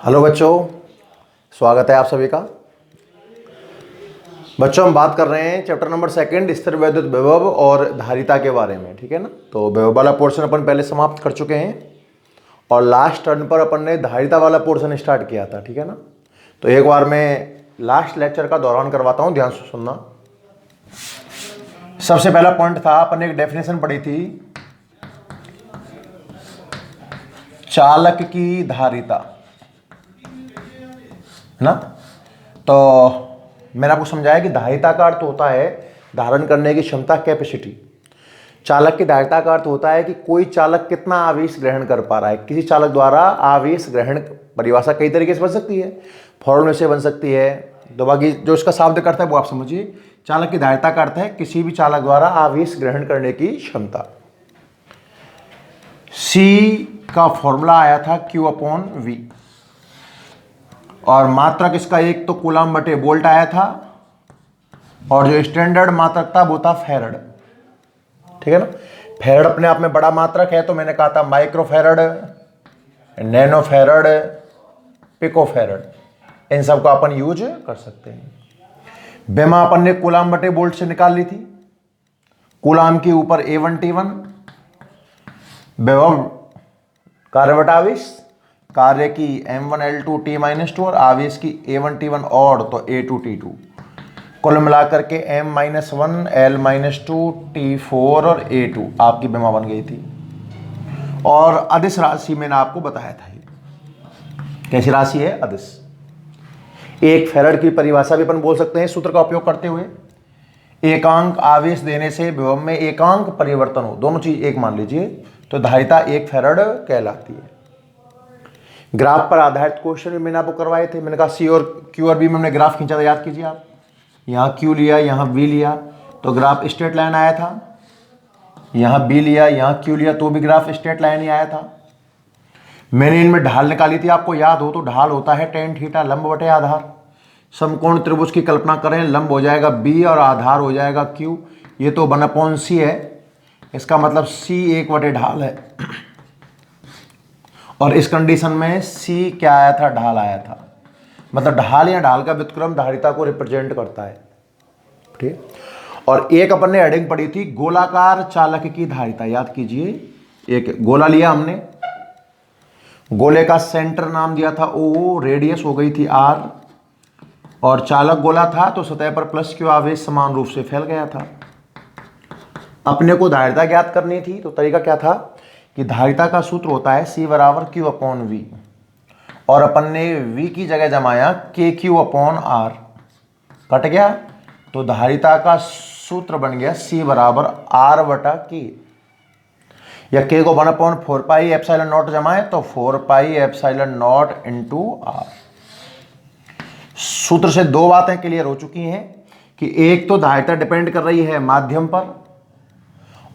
Hello बच्चों, स्वागत है आप सभी का। बच्चों हम बात कर रहे हैं चैप्टर नंबर 2 स्थिर वैद्युत विभव और धारिता के बारे में, ठीक है ना। तो विभव वाला पोर्शन अपन पहले समाप्त कर चुके हैं और लास्ट टर्न पर अपन ने धारिता वाला पोर्शन स्टार्ट किया था, ठीक है ना। तो एक बार मैं लास्ट लेक्चर का दोहरान करवाता हूं, ध्यान से सुनना। सबसे पहला पॉइंट था, अपन ने एक डेफिनेशन पढ़ी थी, चालक की धारिता, है ना। तो मैंने आपको समझाया कि धारिता का अर्थ होता है धारण करने की क्षमता, कैपेसिटी। चालक की धारिता का अर्थ होता है कि कोई चालक कितना आवेश ग्रहण कर पा रहा है। किसी चालक द्वारा आवेश ग्रहण, परिभाषा कई तरीके से बन सकती है, फॉर्मूले से बन सकती है, तो बाकी जो इसका शाब्दिक अर्थ है वो आप समझिए। चालक की धारिता का अर्थ है किसी भी चालक द्वारा आवेश ग्रहण करने की क्षमता। सी का फॉर्मूला आया था Q/V, और मात्रक इसका एक तो कूलम बटे वोल्ट आया था, और जो स्टैंडर्ड मात्रक था वो था फैरड, ठीक है ना। फैरड अपने आप में बड़ा मात्रक है, तो मैंने कहा था micro farad, nano farad, pico farad, इन सब को अपन यूज कर सकते हैं। बेमा अपन ने कूलम बटे वोल्ट से निकाल ली थी। कूलम के ऊपर A1T1, विभव कार्य बटा आवेश, कार्य की M1L2 T-2 और आवेश की A1T1 और तो A2T2, कुल मिलाकर के M-1 L-2 T4 और A2 आपकी बेमा बन गई थी। और अदिश राशि मैंने आपको बताया था, कैसी राशि है, अदिश। एक फैरड की परिभाषा भी अपन बोल सकते हैं सूत्र का उपयोग करते हुए, एकांक आवेश देने से विभव में एकांक परिवर्तन हो, दोनों चीज एक मान लीजिए, तो धारिता एक फैरड कहलाती है। ग्राफ पर आधारित क्वेश्चन भी मैंने आपको करवाए थे। मैंने कहा सी और क्यू और बी में हमने ग्राफ खींचा था, याद कीजिए आप। यहाँ क्यू लिया, यहाँ बी लिया, तो ग्राफ स्ट्रेट लाइन आया था। यहाँ बी लिया, यहाँ क्यू लिया, तो भी ग्राफ स्ट्रेट लाइन ही आया था। मैंने इनमें ढाल निकाली थी, आपको याद हो तो। ढाल होता है tan थीटा लंब बटे आधार। समकोण त्रिभुज की कल्पना करें, लंब हो जाएगा बी और आधार हो जाएगा क्यू। ये तो 1/c है, इसका मतलब c 1 बटे ढाल है। और इस कंडीशन में c क्या आया था, ढाल आया था। मतलब ढाल या ढाल का व्युत्क्रम धारिता को रिप्रेजेंट करता है, ठीक। और एक अपन ने हेडिंग पढ़ी थी, गोलाकार चालक की धारिता, याद कीजिए। एक गोला लिया हमने, गोले का सेंटर नाम दिया था O, रेडियस हो गई थी R, और चालक गोला था तो सतह पर प्लस Q आवेश समान रूप से फैल गया था। अपने को धारिता ज्ञात करनी थी, तो तरीका क्या था कि धारिता का सूत्र होता है C = Q/V, और अपन ने V की जगह जमाया KQ/R, कट गया, तो धारिता का सूत्र बन गया C = R/K, या K को 1/4πε0 जमाए तो 4πε0 × R। सूत्र से दो बातें क्लियर हो चुकी हैं कि एक तो धारिता डिपेंड कर रही है माध्यम पर,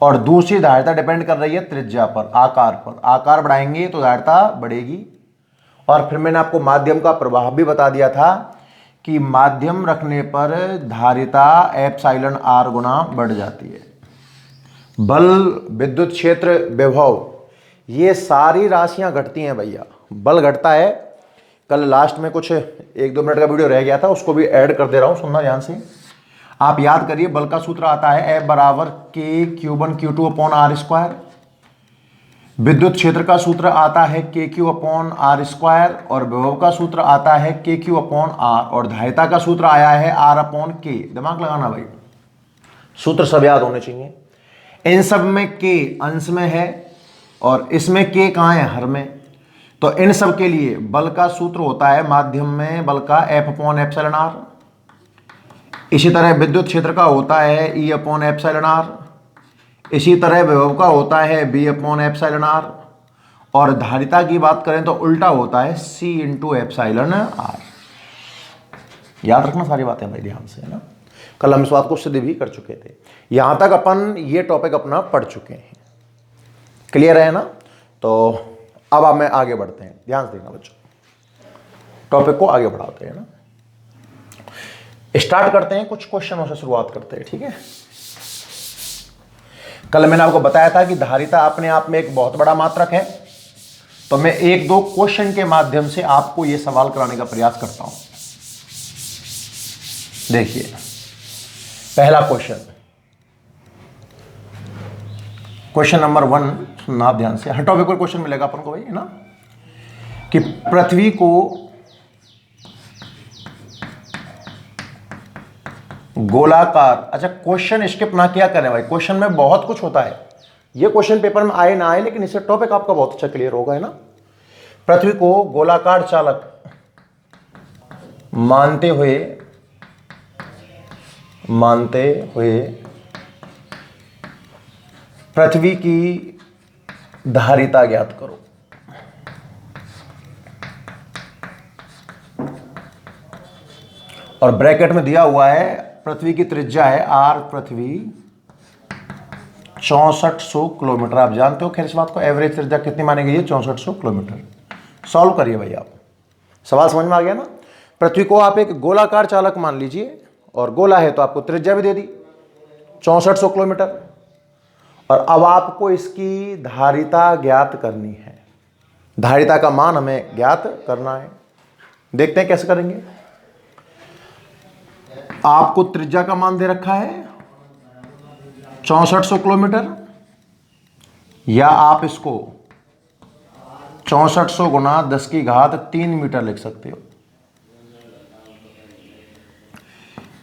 और दूसरी धारिता डिपेंड कर रही है त्रिज्या पर, आकार पर। आकार बढ़ाएंगे तो धारिता बढ़ेगी। और फिर मैंने आपको माध्यम का प्रभाव भी बता दिया था कि माध्यम रखने पर धारिता ε/r गुना बढ़ जाती है। बल, विद्युत क्षेत्र, विभव, ये सारी राशियां घटती हैं भैया। बल घटता है, कल लास्ट में कुछ 1-2 मिनट का वीडियो रह गया था, उसको भी ऐड कर दे रहा हूं, सुनना ध्यान से। आप याद करिए, बल का सूत्र आता है F = KQ1Q2/R²। विद्युत क्षेत्र का सूत्र आता है KQ/R², और विभव का सूत्र आता है KQ/R, और धारिता का सूत्र आया है R/K। दिमाग लगाना भाई, सूत्र सब याद होने चाहिए। इन सब में K अंश में है और इसमें K कहाँ है, हर में। तो इन सब के लिए बल का सूत्र होता है माध्यम में बल का F/ε0। इसी तरह विद्युत क्षेत्र का होता है E/ε0। इसी तरह विभव का होता है B/ε0। और धारिता की बात करें तो उल्टा होता है C × ε/r। याद रखना सारी बातें भाई ध्यान से, है ना। कल हम इस बात को सिद्ध भी कर चुके थे। यहां तक अपन ये टॉपिक अपना पढ़ चुके हैं, क्लियर है ना। तो अब हमें आगे बढ़ते हैं, ध्यान से देखना बच्चों, टॉपिक को आगे बढ़ाते हैं ना। स्टार्ट करते हैं, कुछ क्वेश्चनों से शुरुआत करते हैं, ठीक है। कल मैंने आपको बताया था कि धारिता अपने आप में एक बहुत बड़ा मात्रक है, तो मैं एक दो क्वेश्चन के माध्यम से आपको यह सवाल कराने का प्रयास करता हूं। देखिए पहला क्वेश्चन, क्वेश्चन नंबर 1 सुनना आप ध्यान से। हर टॉपिक पर क्वेश्चन मिलेगा अपन को भाई, है ना, कि पृथ्वी को गोलाकार, अच्छा क्वेश्चन स्किप ना किया करें भाई, क्वेश्चन में बहुत कुछ होता है। ये क्वेश्चन पेपर में आए ना आए, लेकिन इससे टॉपिक आपका बहुत अच्छा क्लियर होगा, है ना। पृथ्वी को गोलाकार चालक मानते हुए पृथ्वी की धारिता ज्ञात करो। और ब्रैकेट में दिया हुआ है पृथ्वी की त्रिज्या है r, पृथ्वी 6400 किलोमीटर। आप जानते हो खैर इस बात को, एवरेज त्रिज्या कितनी मानी गई है? 6400 किलोमीटर। सॉल्व करिए भाई आप। सवाल समझ में आ गया ना। पृथ्वी को आप एक गोलाकार चालक मान लीजिए, और गोला है तो आपको त्रिज्या भी दे दी 6400 किलोमीटर, और अब आपको इसकी धारिता ज्ञात करनी है। धारिता का मान हमें ज्ञात करना है। देखते हैं कैसे करेंगे। आपको त्रिज्या का मान दे रखा है 6400 किलोमीटर, या आप इसको 6400 गुना 10 की घात 3 मीटर लिख सकते हो।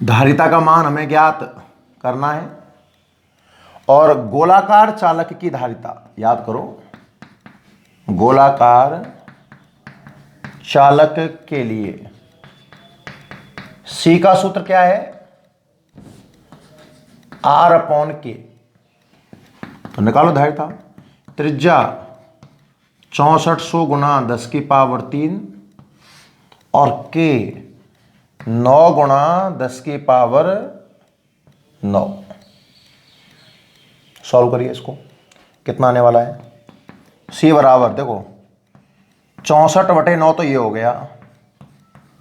धारिता का मान हमें ज्ञात करना है, और गोलाकार चालक की धारिता याद करो। गोलाकार चालक के लिए C का सूत्र क्या है? R/K। तो निकालो धारिता। त्रिज्या 6400 गुना 10 की पावर 3, और K 9 गुना 10 की पावर 9। सॉल्व करिए इसको, कितना आने वाला है? C बराबर देखो 64/9 तो ये हो गया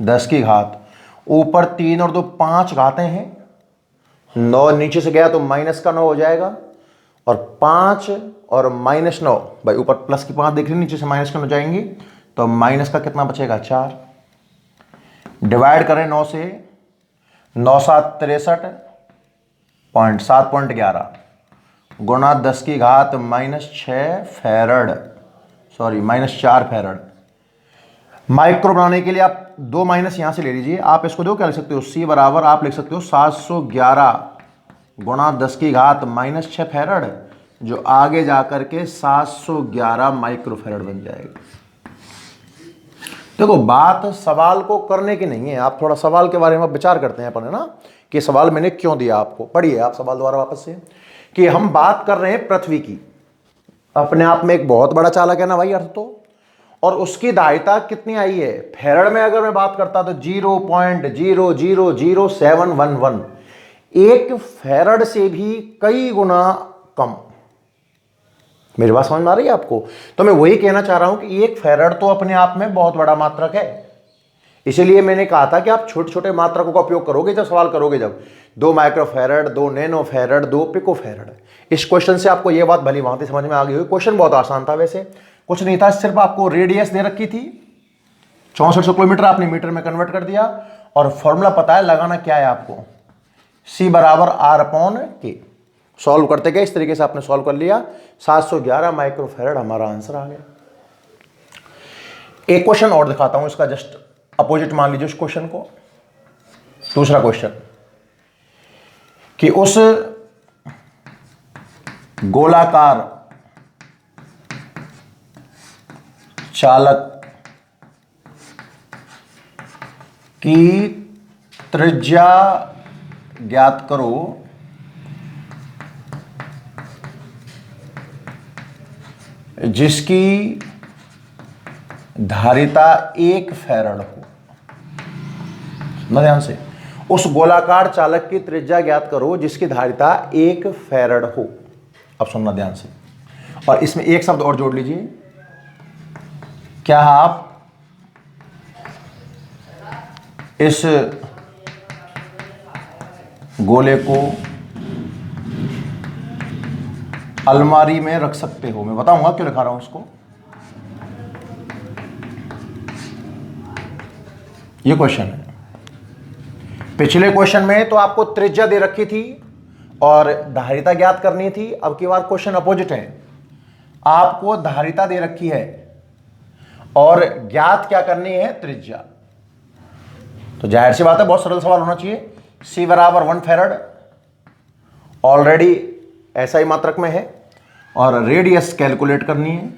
10 की घात, ऊपर 3 और 2 5 घातें हैं, 9 नीचे से गया तो माइनस का 9 हो जाएगा, और 5 और -9 भाई, ऊपर प्लस की 5 देख रहे, नीचे से माइनस का 9 जाएंगी, तो माइनस का कितना बचेगा? 4। डिवाइड करें 9 से, 9 7 63.7.11 गुना 10 की घात -6 फैरड, सॉरी -4 फैरड। माइक्रो बनाने के लिए आप 2 माइनस यहां से ले लीजिए। आप इसको दो क्या लिख सकते हो? C बराबर आप लिख सकते हो 711 गुना 10 की घात -6 फैरड, जो आगे जाकर के 711 माइक्रो फैरड बन जाएगा। देखो बात सवाल को करने की नहीं है, आप थोड़ा सवाल के बारे में विचार करते हैं अपन, है ना, कि सवाल मैंने क्यों दिया आपको। पढ़िए आप सवाल दोबारा वापस से, कि हम बात कर रहे हैं पृथ्वी की, अपने आप में एक बहुत बड़ा चालक है ना भाई अर्थ तो, और उसकी धारिता कितनी आई है? फैरड में अगर मैं बात करता तो 0.000711, एक फैरड से भी कई गुना कम। मेरी बात समझ में आ रही है आपको? तो मैं वही कहना चाह रहा हूं कि एक फैरड तो अपने आप में बहुत बड़ा मात्रक है। इसीलिए मैंने कहा था कि आप छोटे छोटे मात्रकों का उपयोग करोगे जब सवाल करोगे, जब 2 micro farad, 2 nano farad, 2 pico farad. इस क्वेश्चन से आपको यह बात भली भांति समझ में आ गई हुई। क्वेश्चन बहुत आसान था, वैसे कुछ नहीं था, सिर्फ आपको रेडियस दे रखी थी 6400 किलोमीटर, आपने मीटर में कन्वर्ट कर दिया, और फॉर्मूला पता है लगाना क्या है आपको? C बराबर R/K। सॉल्व करते गए, इस तरीके से आपने सॉल्व कर लिया, 711 माइक्रो फैरड हमारा आंसर आ गया। एक क्वेश्चन और दिखाता हूं, इसका जस्ट अपोजिट मान लीजिए उस क्वेश्चन को। दूसरा क्वेश्चन, कि उस गोलाकार चालक की त्रिज्या ज्ञात करो जिसकी धारिता 1 फैरड हो। ध्यान से, उस गोलाकार चालक की त्रिज्या ज्ञात करो जिसकी धारिता 1 फैरड हो। अब सुनना ध्यान से, और इसमें एक शब्द और जोड़ लीजिए। क्या आप इस गोले को अलमारी में रख सकते हो? मैं बताऊंगा क्यों लिखा रहा हूं उसको। ये क्वेश्चन है। पिछले क्वेश्चन में तो आपको त्रिज्या दे रखी थी और धारिता ज्ञात करनी थी। अब की बार क्वेश्चन अपोजिट है, आपको धारिता दे रखी है और ज्ञात क्या करनी है, त्रिज्या। तो जाहिर सी बात है बहुत सरल सवाल होना चाहिए। C बराबर 1 फैरड ऑलरेडी ऐसा ही मात्रक में है और रेडियस कैलकुलेट करनी है।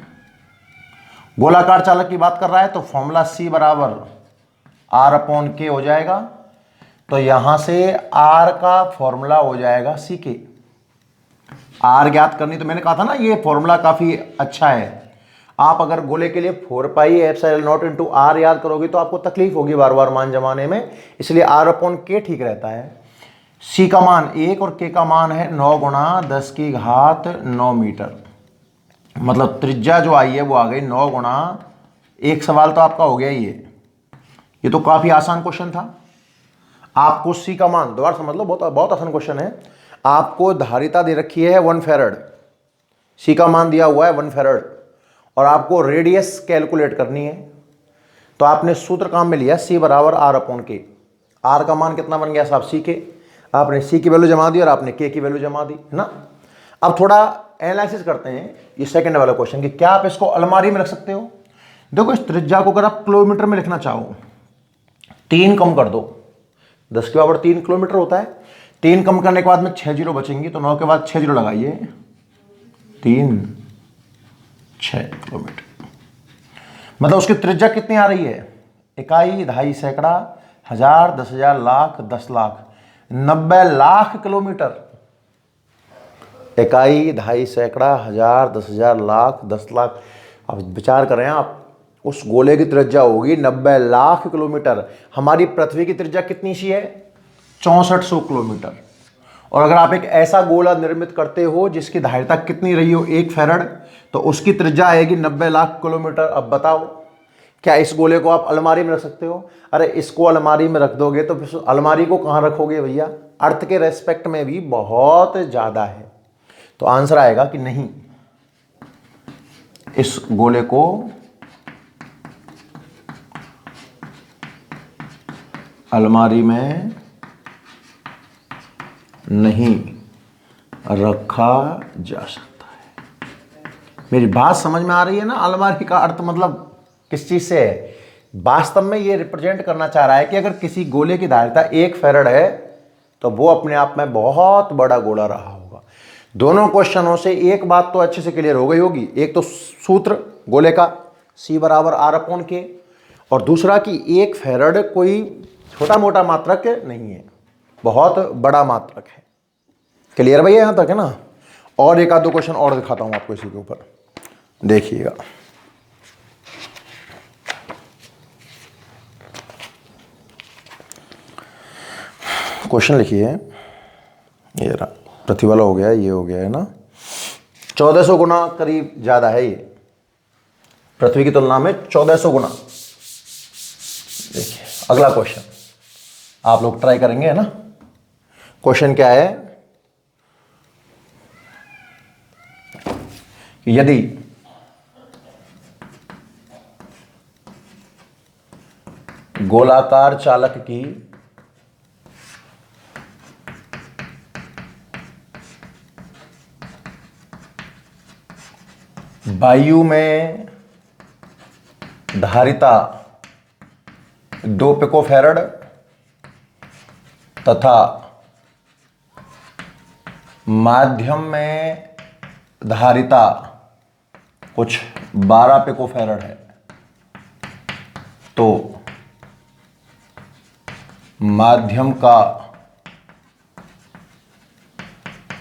गोलाकार चालक की बात कर रहा है तो फॉर्मूला C बराबर R/K हो जाएगा। तो यहां से R का फॉर्मूला हो जाएगा CK। R ज्ञात करनी, तो मैंने कहा था ना ये फॉर्मूला काफी अच्छा है। आप अगर गोले के लिए 4πε0 इंटू R याद करोगे तो आपको तकलीफ होगी बार बार मान जमाने में, इसलिए R/K ठीक रहता है। C का मान 1 और K का मान है 9 गुणा 10 की घात 9 मीटर। मतलब त्रिज्या जो आई है वो आ गई 9 गुणा, एक सवाल तो आपका हो गया ही है। ये तो काफी आसान क्वेश्चन था। आपको C का मान दोबारा समझ लो, बहुत बहुत आसान क्वेश्चन है। आपको धारिता दे रखी है 1 फैरड, C का मान दिया हुआ है 1 फैरड और आपको रेडियस कैलकुलेट करनी है। तो आपने सूत्र काम में लिया C बराबर R/K। R का मान कितना बन गया साहब, CK। आपने C की वैल्यू जमा दी और आपने K की वैल्यू जमा दी, है ना। अब थोड़ा एनालिसिस करते हैं ये सेकंड वाला क्वेश्चन कि क्या आप इसको अलमारी में रख सकते हो। देखो इस त्रिज्या को अगर आप किलोमीटर में लिखना चाहो, 3 कम कर दो, 10 के बराबर 3 किलोमीटर होता है। 3 कम करने के बाद में 6 जीरो बचेंगी, तो 9 के बाद 6 जीरो लगाइए, 3 6 किलोमीटर। मतलब उसकी त्रिज्या कितनी आ रही है, इकाई, दहाई, सैकड़ा, हजार, 10,000, लाख, 10 लाख, 90 लाख किलोमीटर। इकाई, दहाई, सैकड़ा, हजार, 10,000, लाख, 10 लाख। अब विचार करें आप, उस गोले की त्रिज्या होगी 90 लाख किलोमीटर। हमारी पृथ्वी की त्रिज्या कितनी सी है, 6400 किलोमीटर। और अगर आप एक ऐसा गोला निर्मित करते हो जिसकी धारिता कितनी रही हो, 1 फैरड, तो उसकी त्रिज्या आएगी 90 लाख किलोमीटर। अब बताओ क्या इस गोले को आप अलमारी में रख सकते हो? अरे इसको अलमारी में रख दोगे तो फिर अलमारी को कहाँ रखोगे भैया, अर्थ के रेस्पेक्ट में भी बहुत ज़्यादा है। तो आंसर आएगा कि नहीं, इस गोले को अलमारी में नहीं रखा जा सकता है। मेरी बात समझ में आ रही है ना? अलमारी का अर्थ मतलब किस चीज से है? वास्तव में ये रिप्रेजेंट करना चाह रहा है कि अगर किसी गोले की धारिता 1 फैरड है तो वो अपने आप में बहुत बड़ा गोला रहा होगा। दोनों क्वेश्चनों से एक बात तो अच्छे से क्लियर हो गई होगी, एक तो सूत्र गोले का C बराबर R/K, और दूसरा कि 1 फैरड कोई छोटा मोटा मात्रक नहीं है, बहुत बड़ा मात्रक है। क्लियर भैया यहां तक है ना? और एक आध दो क्वेश्चन और दिखाता हूं आपको इसी के ऊपर, देखिएगा। क्वेश्चन लिखिए, ये रहा, पृथ्वी वाला हो गया, ये हो गया है ना, 1400 गुना करीब ज्यादा है ये, पृथ्वी की तुलना में 1400 गुना। देखिए अगला क्वेश्चन आप लोग ट्राई करेंगे, है ना। क्वेश्चन क्या है, यदि गोलाकार चालक की वायु में धारिता 2 पिकोफैरड तथा माध्यम में धारिता कुछ 12 पिकोफैरड है, तो माध्यम का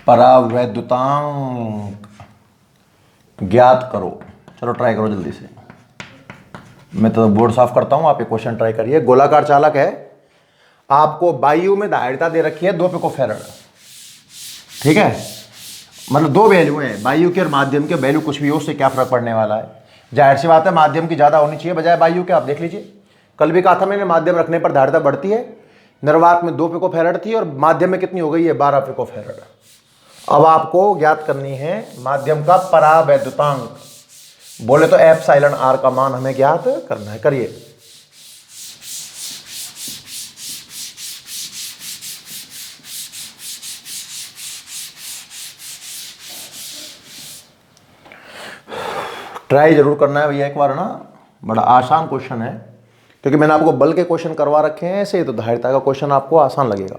परावैद्युतांक ज्ञात करो। चलो ट्राई करो जल्दी से, मैं तो बोर्ड साफ करता हूं, आप ये क्वेश्चन ट्राई करिए। गोलाकार चालक है, आपको वायु में धारिता दे रखी है 2 पिकोफैरड, ठीक है। मतलब 2 वैल्यू है, वायु के और माध्यम के। वैल्यू कुछ भी हो, उससे क्या फर्क पड़ने वाला है। जाहिर सी बात है माध्यम की ज्यादा होनी चाहिए बजाय वायु के। आप देख लीजिए, कल भी कहा था मैंने, माध्यम रखने पर धारिता बढ़ती है। निर्वात में 2 पिकोफैरड थी और माध्यम में कितनी हो गई है, 12 पिकोफैरड। अब आपको ज्ञात करनी है माध्यम का परावैद्युतांक, बोले तो एप्सिलॉन r का मान हमें ज्ञात करना है। करिए, ट्राई जरूर करना है भैया एक बार ना, बड़ा आसान क्वेश्चन है, क्योंकि मैंने आपको बल के क्वेश्चन करवा रखे हैं ऐसे, तो धारिता का क्वेश्चन आपको आसान लगेगा।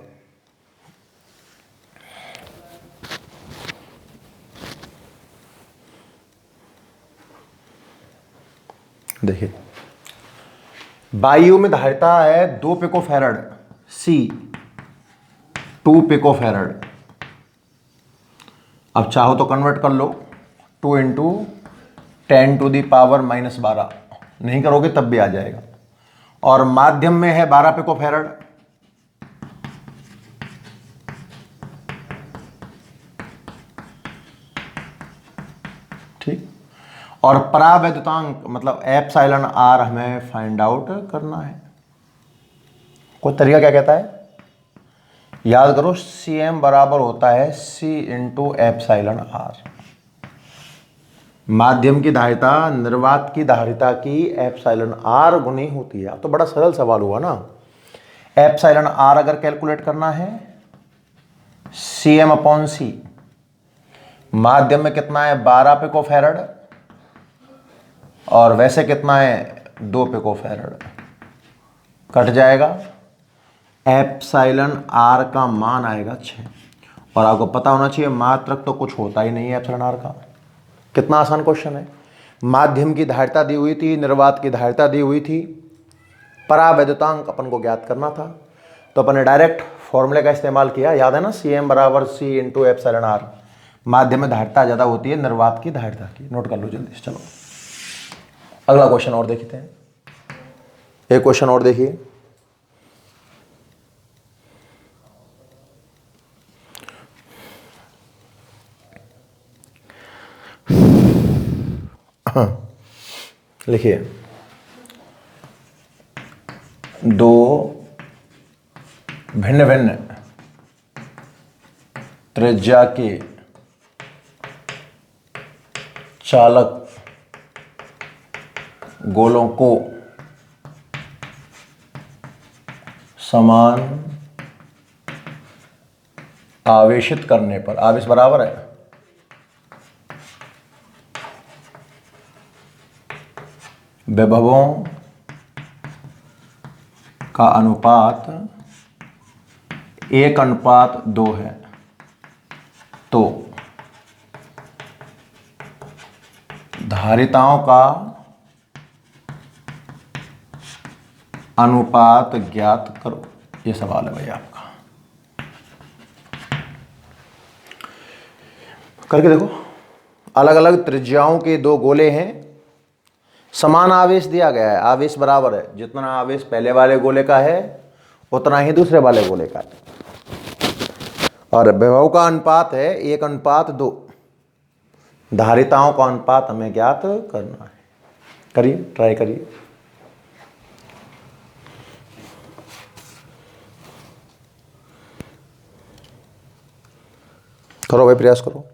देखिए वायु में धारिता है 2 पिकोफैरड, सी 2 पिकोफैरड। अब चाहो तो कन्वर्ट कर लो, 2 इंटू 10⁻⁻12, नहीं करोगे तब भी आ जाएगा। और माध्यम में है 12 पिकोफैरड, ठीक। और परावैद्युतांक मतलब एप्सिलॉन आर हमें फाइंड आउट करना है। कोई तरीका क्या कहता है, याद करो Cm बराबर होता है C इंटू एप्सिलॉन आर। माध्यम की धारिता निर्वात की धारिता की एप्सिलॉन आर गुनी होती है। तो बड़ा सरल सवाल हुआ ना। एप्सिलॉन आर अगर कैलकुलेट करना है, Cm अपॉन C, माध्यम में कितना है 12 पिकोफैरड, और वैसे कितना है 2 पिकोफैरड, कट जाएगा। एप्सिलॉन आर का मान आएगा 6। और आपको पता होना चाहिए मात्रक तो कुछ होता ही नहीं है एप्सिलॉन आर का। कितना आसान क्वेश्चन है। माध्यम की धारिता दी हुई थी, निर्वात की धारिता दी हुई थी, परावैद्युतांक अपन को ज्ञात करना था, तो अपन ने डायरेक्ट फॉर्मूले का इस्तेमाल किया। याद है ना, Cm बराबर C इंटू एप्सिलॉन आर। माध्यम में धारिता ज़्यादा होती है निर्वात की धारिता की। नोट कर लो जल्दी से। चलो अगला क्वेश्चन और देखते हैं। एक क्वेश्चन और देखिए। लिखिए, 2 भिन्न भिन्न त्रिज्या के चालक गोलों को समान आवेशित करने पर, आवेश बराबर है विभवों का अनुपात 1:2 है, तो धारिताओं का अनुपात ज्ञात करो। ये सवाल है भैया आपका, करके देखो। अलग अलग त्रिज्याओं के 2 गोले हैं, समान आवेश दिया गया है, आवेश बराबर है। जितना आवेश पहले वाले गोले का है उतना ही दूसरे वाले गोले का है। और विभव का अनुपात है 1:2। धारिताओं का अनुपात हमें ज्ञात करना है। करिए, ट्राई करिए। करो भाई, प्रयास करो।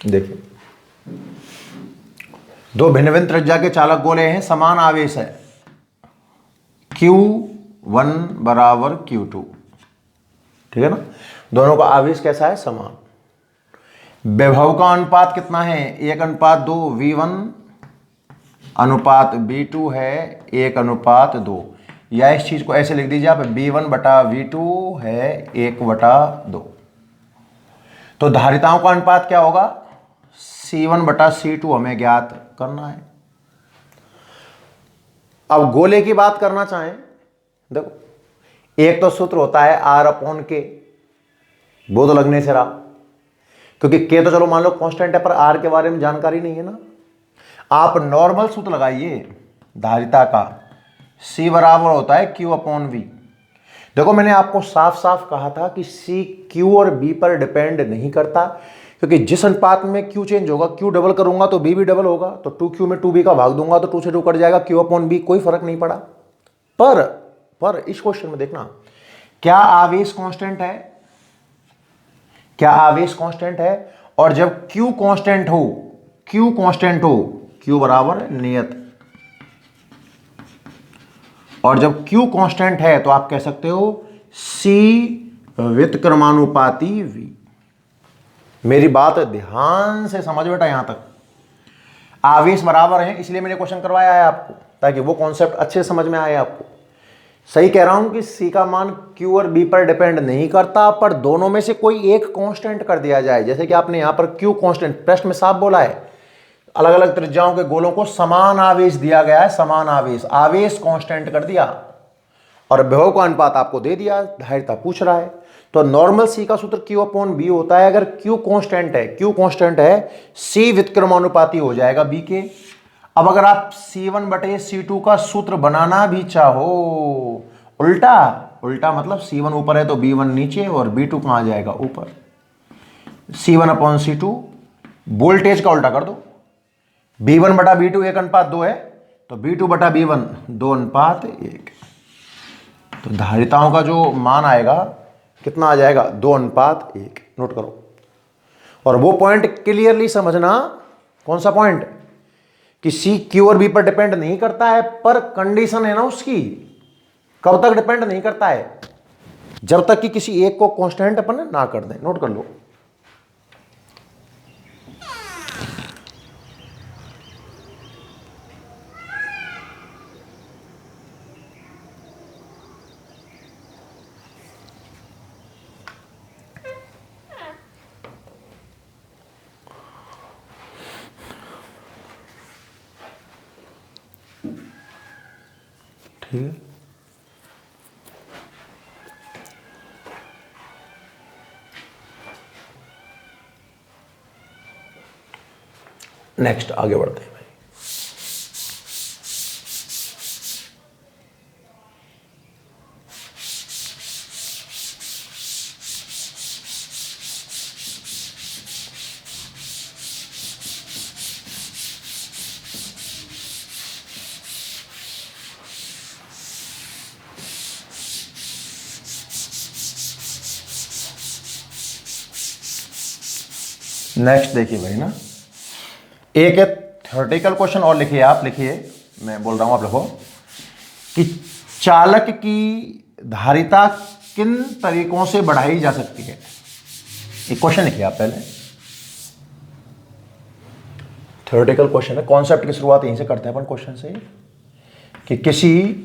देखिए, 2 भिन्न भिन्न त्रिज्या के चालक गोले हैं, समान आवेश है, Q1 बराबर Q2, ठीक है ना। दोनों का आवेश कैसा है, समान। विभव का अनुपात कितना है, 1:2। V1 अनुपात V2 है 1:2, या इस चीज को ऐसे लिख दीजिए आप, V1/V2 है 1/2। तो धारिताओं का अनुपात क्या होगा, C1/C2 हमें ज्ञात करना है। अब गोले की बात करना चाहें, देखो एक तो सूत्र होता है R/K, वो तो लगने से रहा, क्योंकि K तो चलो मान लो कांस्टेंट है, पर R के बारे में जानकारी नहीं है ना। आप नॉर्मल सूत्र लगाइए धारिता का, C बराबर होता है Q/V। देखो मैंने आपको साफ साफ कहा था कि C Q और B पर डिपेंड नहीं करता, क्योंकि जिस अनुपात में Q चेंज होगा, Q डबल करूंगा तो B भी डबल होगा, तो 2Q में 2B का भाग दूंगा तो 2 से 2 कट जाएगा, Q/B, कोई फर्क नहीं पड़ा। पर इस क्वेश्चन में देखना, क्या आवेश कांस्टेंट है, क्या आवेश कांस्टेंट है। और जब Q कांस्टेंट हो, Q बराबर नियत, और जब Q कांस्टेंट है तो आप कह सकते हो सी व्युत्क्रमानुपाती v। मेरी बात ध्यान से समझ बेटा, यहां तक आवेश बराबर है इसलिए मैंने क्वेश्चन करवाया है आपको, ताकि वो कॉन्सेप्ट अच्छे से समझ में आए आपको। सही कह रहा हूं कि सी का मान क्यू और बी पर डिपेंड नहीं करता, पर दोनों में से कोई एक कांस्टेंट कर दिया जाए। जैसे कि आपने यहां पर क्यू कांस्टेंट प्रश्न में साफ बोला है, अलग अलग त्रिज्याओं के गोलों को समान आवेश दिया गया है, समान आवेश, आवेश कांस्टेंट कर दिया और विभव का अनुपात आपको दे दिया, धारिता पूछ रहा है। तो नॉर्मल सी का सूत्र Q अपॉन बी होता है। अगर Q कांस्टेंट है, Q कांस्टेंट है, C व्युत्क्रमानुपाती हो जाएगा B के। अब अगर आप C1 बटे C2 का सूत्र बनाना भी चाहो उल्टा, उल्टा मतलब C1 ऊपर है तो B1 नीचे और B2 कहां जाएगा, ऊपर। C1 अपॉन C2 वोल्टेज का उल्टा कर दो, B1 बटा B2 1:2 है तो B2 बटा B1 2:1। तो धारिताओं का जो मान आएगा कितना आ जाएगा, 2:1। नोट करो। और वो पॉइंट क्लियरली समझना, कौन सा पॉइंट, कि सी क्यू और बी पर डिपेंड नहीं करता है, पर कंडीशन है ना उसकी, कब तक डिपेंड नहीं करता है, जब तक कि किसी एक को कांस्टेंट अपन ना कर दें। नोट कर लो। ठीक है, नेक्स्ट आगे बढ़ते हैं भाई। नेक्स्ट देखिए भाई ना, एक थ्योरेटिकल क्वेश्चन और लिखिए, आप लिखिए, मैं बोल रहा हूं आप लिखो, कि चालक की धारिता किन तरीकों से बढ़ाई जा सकती है। एक क्वेश्चन लिखिए आप पहले, थ्योरेटिकल क्वेश्चन है, कॉन्सेप्ट की शुरुआत यहीं से करते हैं अपन क्वेश्चन से, कि किसी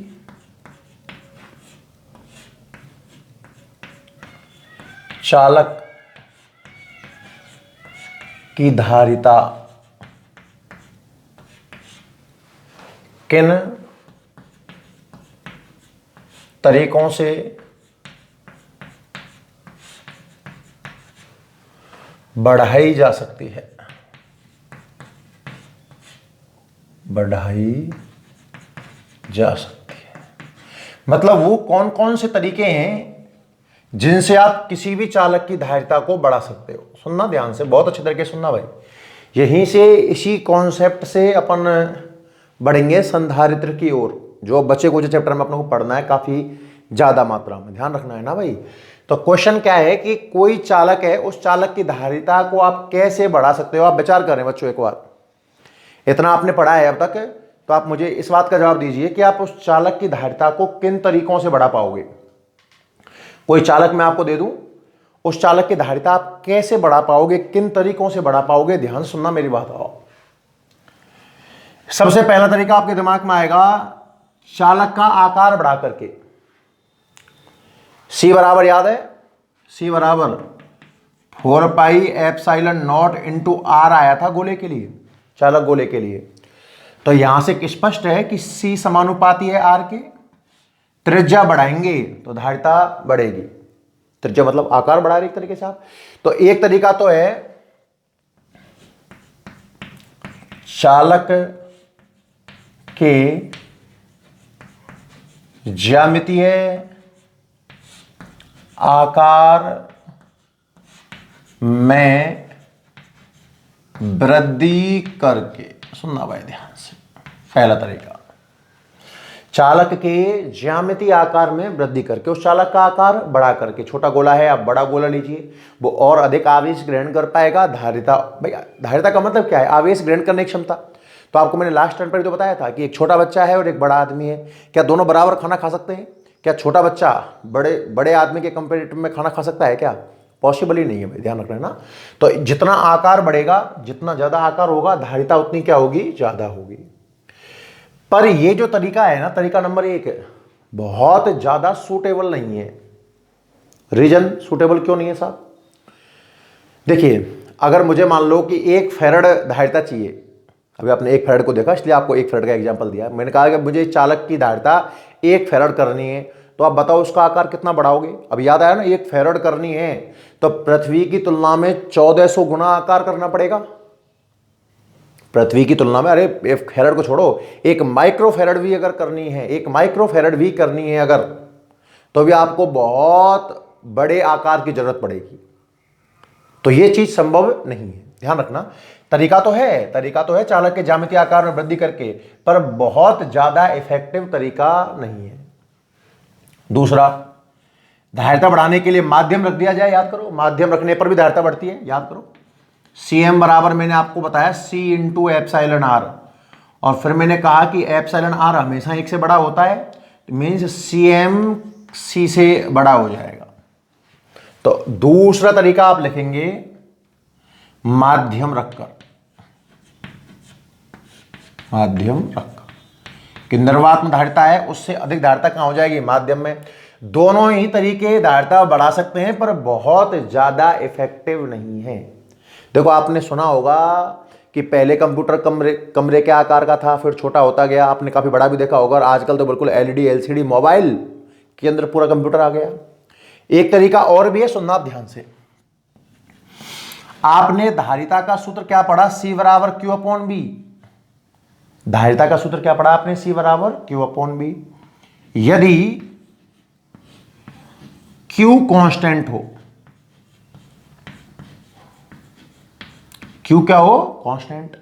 चालक की धारिता किन तरीकों से बढ़ाई जा सकती है, बढ़ाई जा सकती है। मतलब वो कौन कौन से तरीके हैं जिनसे आप किसी भी चालक की धारिता को बढ़ा सकते हो। सुनना ध्यान से, बहुत अच्छे तरीके से सुनना भाई। यहीं से, इसी कॉन्सेप्ट से अपन बढ़ेंगे संधारित्र की ओर, जो बच्चे को जो चैप्टर में अपने को पढ़ना है काफी ज्यादा मात्रा में, ध्यान रखना है ना भाई। तो क्वेश्चन क्या है कि कोई चालक है, उस चालक की धारिता को आप कैसे बढ़ा सकते हो। आप विचार करें बच्चों, एक बार इतना आपने पढ़ा है अब तक, तो आप मुझे इस बात का जवाब दीजिए कि आप उस चालक की धारिता को किन तरीकों से बढ़ा पाओगे। कोई चालक मैं आपको दे दूं, उस चालक की धारिता आप कैसे बढ़ा पाओगे, किन तरीकों से बढ़ा पाओगे। ध्यान सुनना मेरी बात। आओ, सबसे पहला तरीका आपके दिमाग में आएगा, चालक का आकार बढ़ा करके। सी बराबर याद है, सी बराबर 4πε0 इंटू आर आया था गोले के लिए, चालक गोले के लिए। तो यहां से स्पष्ट है कि सी समानुपाती है आर के। त्रिज्या बढ़ाएंगे तो धारिता बढ़ेगी, त्रिज्या मतलब आकार बढ़ा रहे एक तरीके से आप। तो एक तरीका तो है चालक के ज्यामितीय आकार में वृद्धि करके। सुनना भाई ध्यान से, पहला तरीका, चालक के ज्यामितीय आकार में वृद्धि करके, उस चालक का आकार बढ़ा करके। छोटा गोला है, आप बड़ा गोला लीजिए, वो और अधिक आवेश ग्रहण कर पाएगा। धारिता, भैया धारिता का मतलब क्या है, आवेश ग्रहण करने की क्षमता। तो आपको मैंने लास्ट टर्न पर तो बताया था कि एक छोटा बच्चा है और एक बड़ा आदमी है, क्या दोनों बराबर खाना खा सकते हैं? क्या छोटा बच्चा बड़े बड़े आदमी के कंपेरेटिव में खाना खा सकता है क्या? पॉसिबल ही नहीं है भाई, ध्यान रखना है ना। तो जितना आकार बढ़ेगा, जितना ज्यादा आकार होगा, धारिता उतनी क्या होगी? ज्यादा होगी। पर ये जो तरीका है ना, तरीका नंबर 1 बहुत ज्यादा सूटेबल नहीं है। रीजन सूटेबल क्यों नहीं है साहब? देखिए, अगर मुझे मान लो कि 1 फैरड धारिता चाहिए, अभी आपने 1 फैरड को देखा इसलिए आपको 1 फैरड का एग्जांपल दिया। मैंने कहा कि मुझे चालक की धारिता 1 फैरड करनी है, तो आप बताओ उसका आकार कितना बढ़ाओगे? अब याद आया ना, 1 फैरड करनी है तो पृथ्वी की तुलना में 1400 गुना आकार करना पड़ेगा। पृथ्वी की तुलना में, अरे 1 फैरड को छोड़ो, 1 माइक्रो फैरड भी अगर करनी है, 1 माइक्रो फैरड भी करनी है अगर, तो भी आपको बहुत बड़े आकार की जरूरत पड़ेगी। तो यह चीज संभव नहीं है, ध्यान रखना। तरीका तो है चालक के ज्यामितीय आकार में वृद्धि करके, पर बहुत ज्यादा इफेक्टिव तरीका नहीं है। दूसरा, धारिता बढ़ाने के लिए माध्यम रख दिया जाए। याद करो, माध्यम रखने पर भी धारिता बढ़ती है, याद करो। Cm बराबर मैंने आपको बताया C इंटू एप्सिलॉन आर, और फिर मैंने कहा कि एप्सिलॉन आर हमेशा 1 से बड़ा होता है, मीन्स Cm C से बड़ा हो जाएगा। तो दूसरा तरीका आप लिखेंगे माध्यम रखकर, कि निर्वात में धारिता है उससे अधिक धारिता कहां हो जाएगी? माध्यम में। दोनों ही तरीके धारिता बढ़ा सकते हैं, पर बहुत ज्यादा इफेक्टिव नहीं है। देखो, आपने सुना होगा कि पहले कंप्यूटर कमरे के आकार का था, फिर छोटा होता गया, आपने काफी बड़ा भी देखा होगा, और आजकल तो बिल्कुल एलईडी एलसीडी मोबाइल के अंदर पूरा कंप्यूटर आ गया। एक तरीका और भी है, सुनना आप ध्यान से। आपने धारिता का सूत्र क्या पढ़ा? C बराबर Q अपॉन बी। धारिता का सूत्र क्या पढ़ा आपने? C बराबर Q अपॉन बी। यदि Q कांस्टेंट हो, Q क्या हो? कांस्टेंट,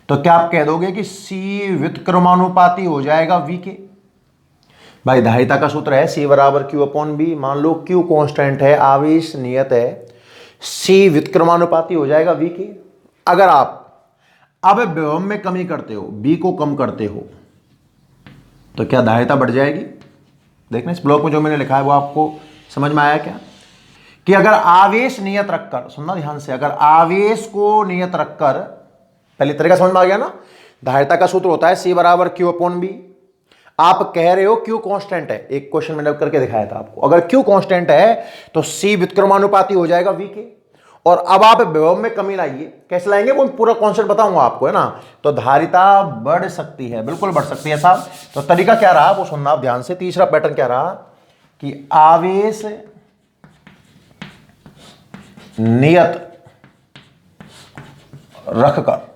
तो क्या आप कह दोगे कि C व्युत्क्रमानुपाती हो जाएगा V के? भाई, धारिता का सूत्र है C बराबर Q अपॉन बी। मान लो Q कांस्टेंट है, आवेश नियत है, C व्युत्क्रमानुपाती हो जाएगा V के। अगर आप अब विभव में कमी करते हो, B को कम करते हो, तो क्या धारिता बढ़ जाएगी? देखना इस ब्लॉक में जो मैंने लिखा है वो आपको समझ में आया क्या? कि अगर आवेश नियत रखकर, सुनना ध्यान से, अगर आवेश को नियत रखकर, पहले तरीका समझ में आ गया ना? धारिता का सूत्र होता है C बराबर Q अपॉन बी। आप कह रहे हो Q कांस्टेंट है, एक क्वेश्चन मैंने करके दिखाया था आपको। अगर Q कांस्टेंट है तो C व्युत्क्रमानुपाती हो जाएगा V के। और अब आप विभव में कमी लाइए, कैसे लाएंगे वो पूरा कॉन्सेप्ट बताऊंगा आपको, है ना? तो धारिता बढ़ सकती है, बिल्कुल बढ़ सकती है साहब। तो तरीका क्या रहा वो सुनना आप ध्यान से। तीसरा पैटर्न क्या रहा कि आवेश नियत रखकर,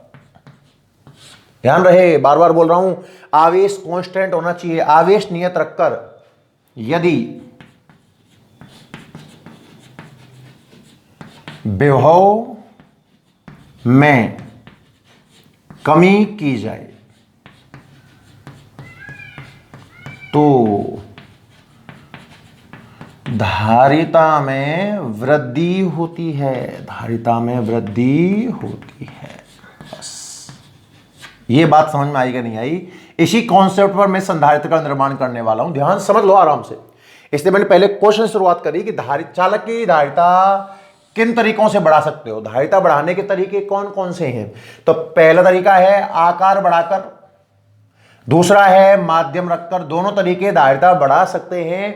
ध्यान रहे बार बार बोल रहा हूं, आवेश कांस्टेंट होना चाहिए। आवेश नियत रखकर यदि विभव में कमी की जाए तो धारिता में वृद्धि होती है, धारिता में वृद्धि होती है। बस ये बात समझ में आई कि नहीं आई? इसी कॉन्सेप्ट पर मैं संधारित्र का निर्माण करने वाला हूं, ध्यान समझ लो आराम से। इसलिए मैंने पहले क्वेश्चन से शुरुआत करी कि चालक की धारिता किन तरीकों से बढ़ा सकते हो, धारिता बढ़ाने के तरीके कौन कौन से हैं? तो पहला तरीका है आकार बढ़ाकर, दूसरा है माध्यम रखकर। दोनों तरीके धारिता बढ़ा सकते हैं,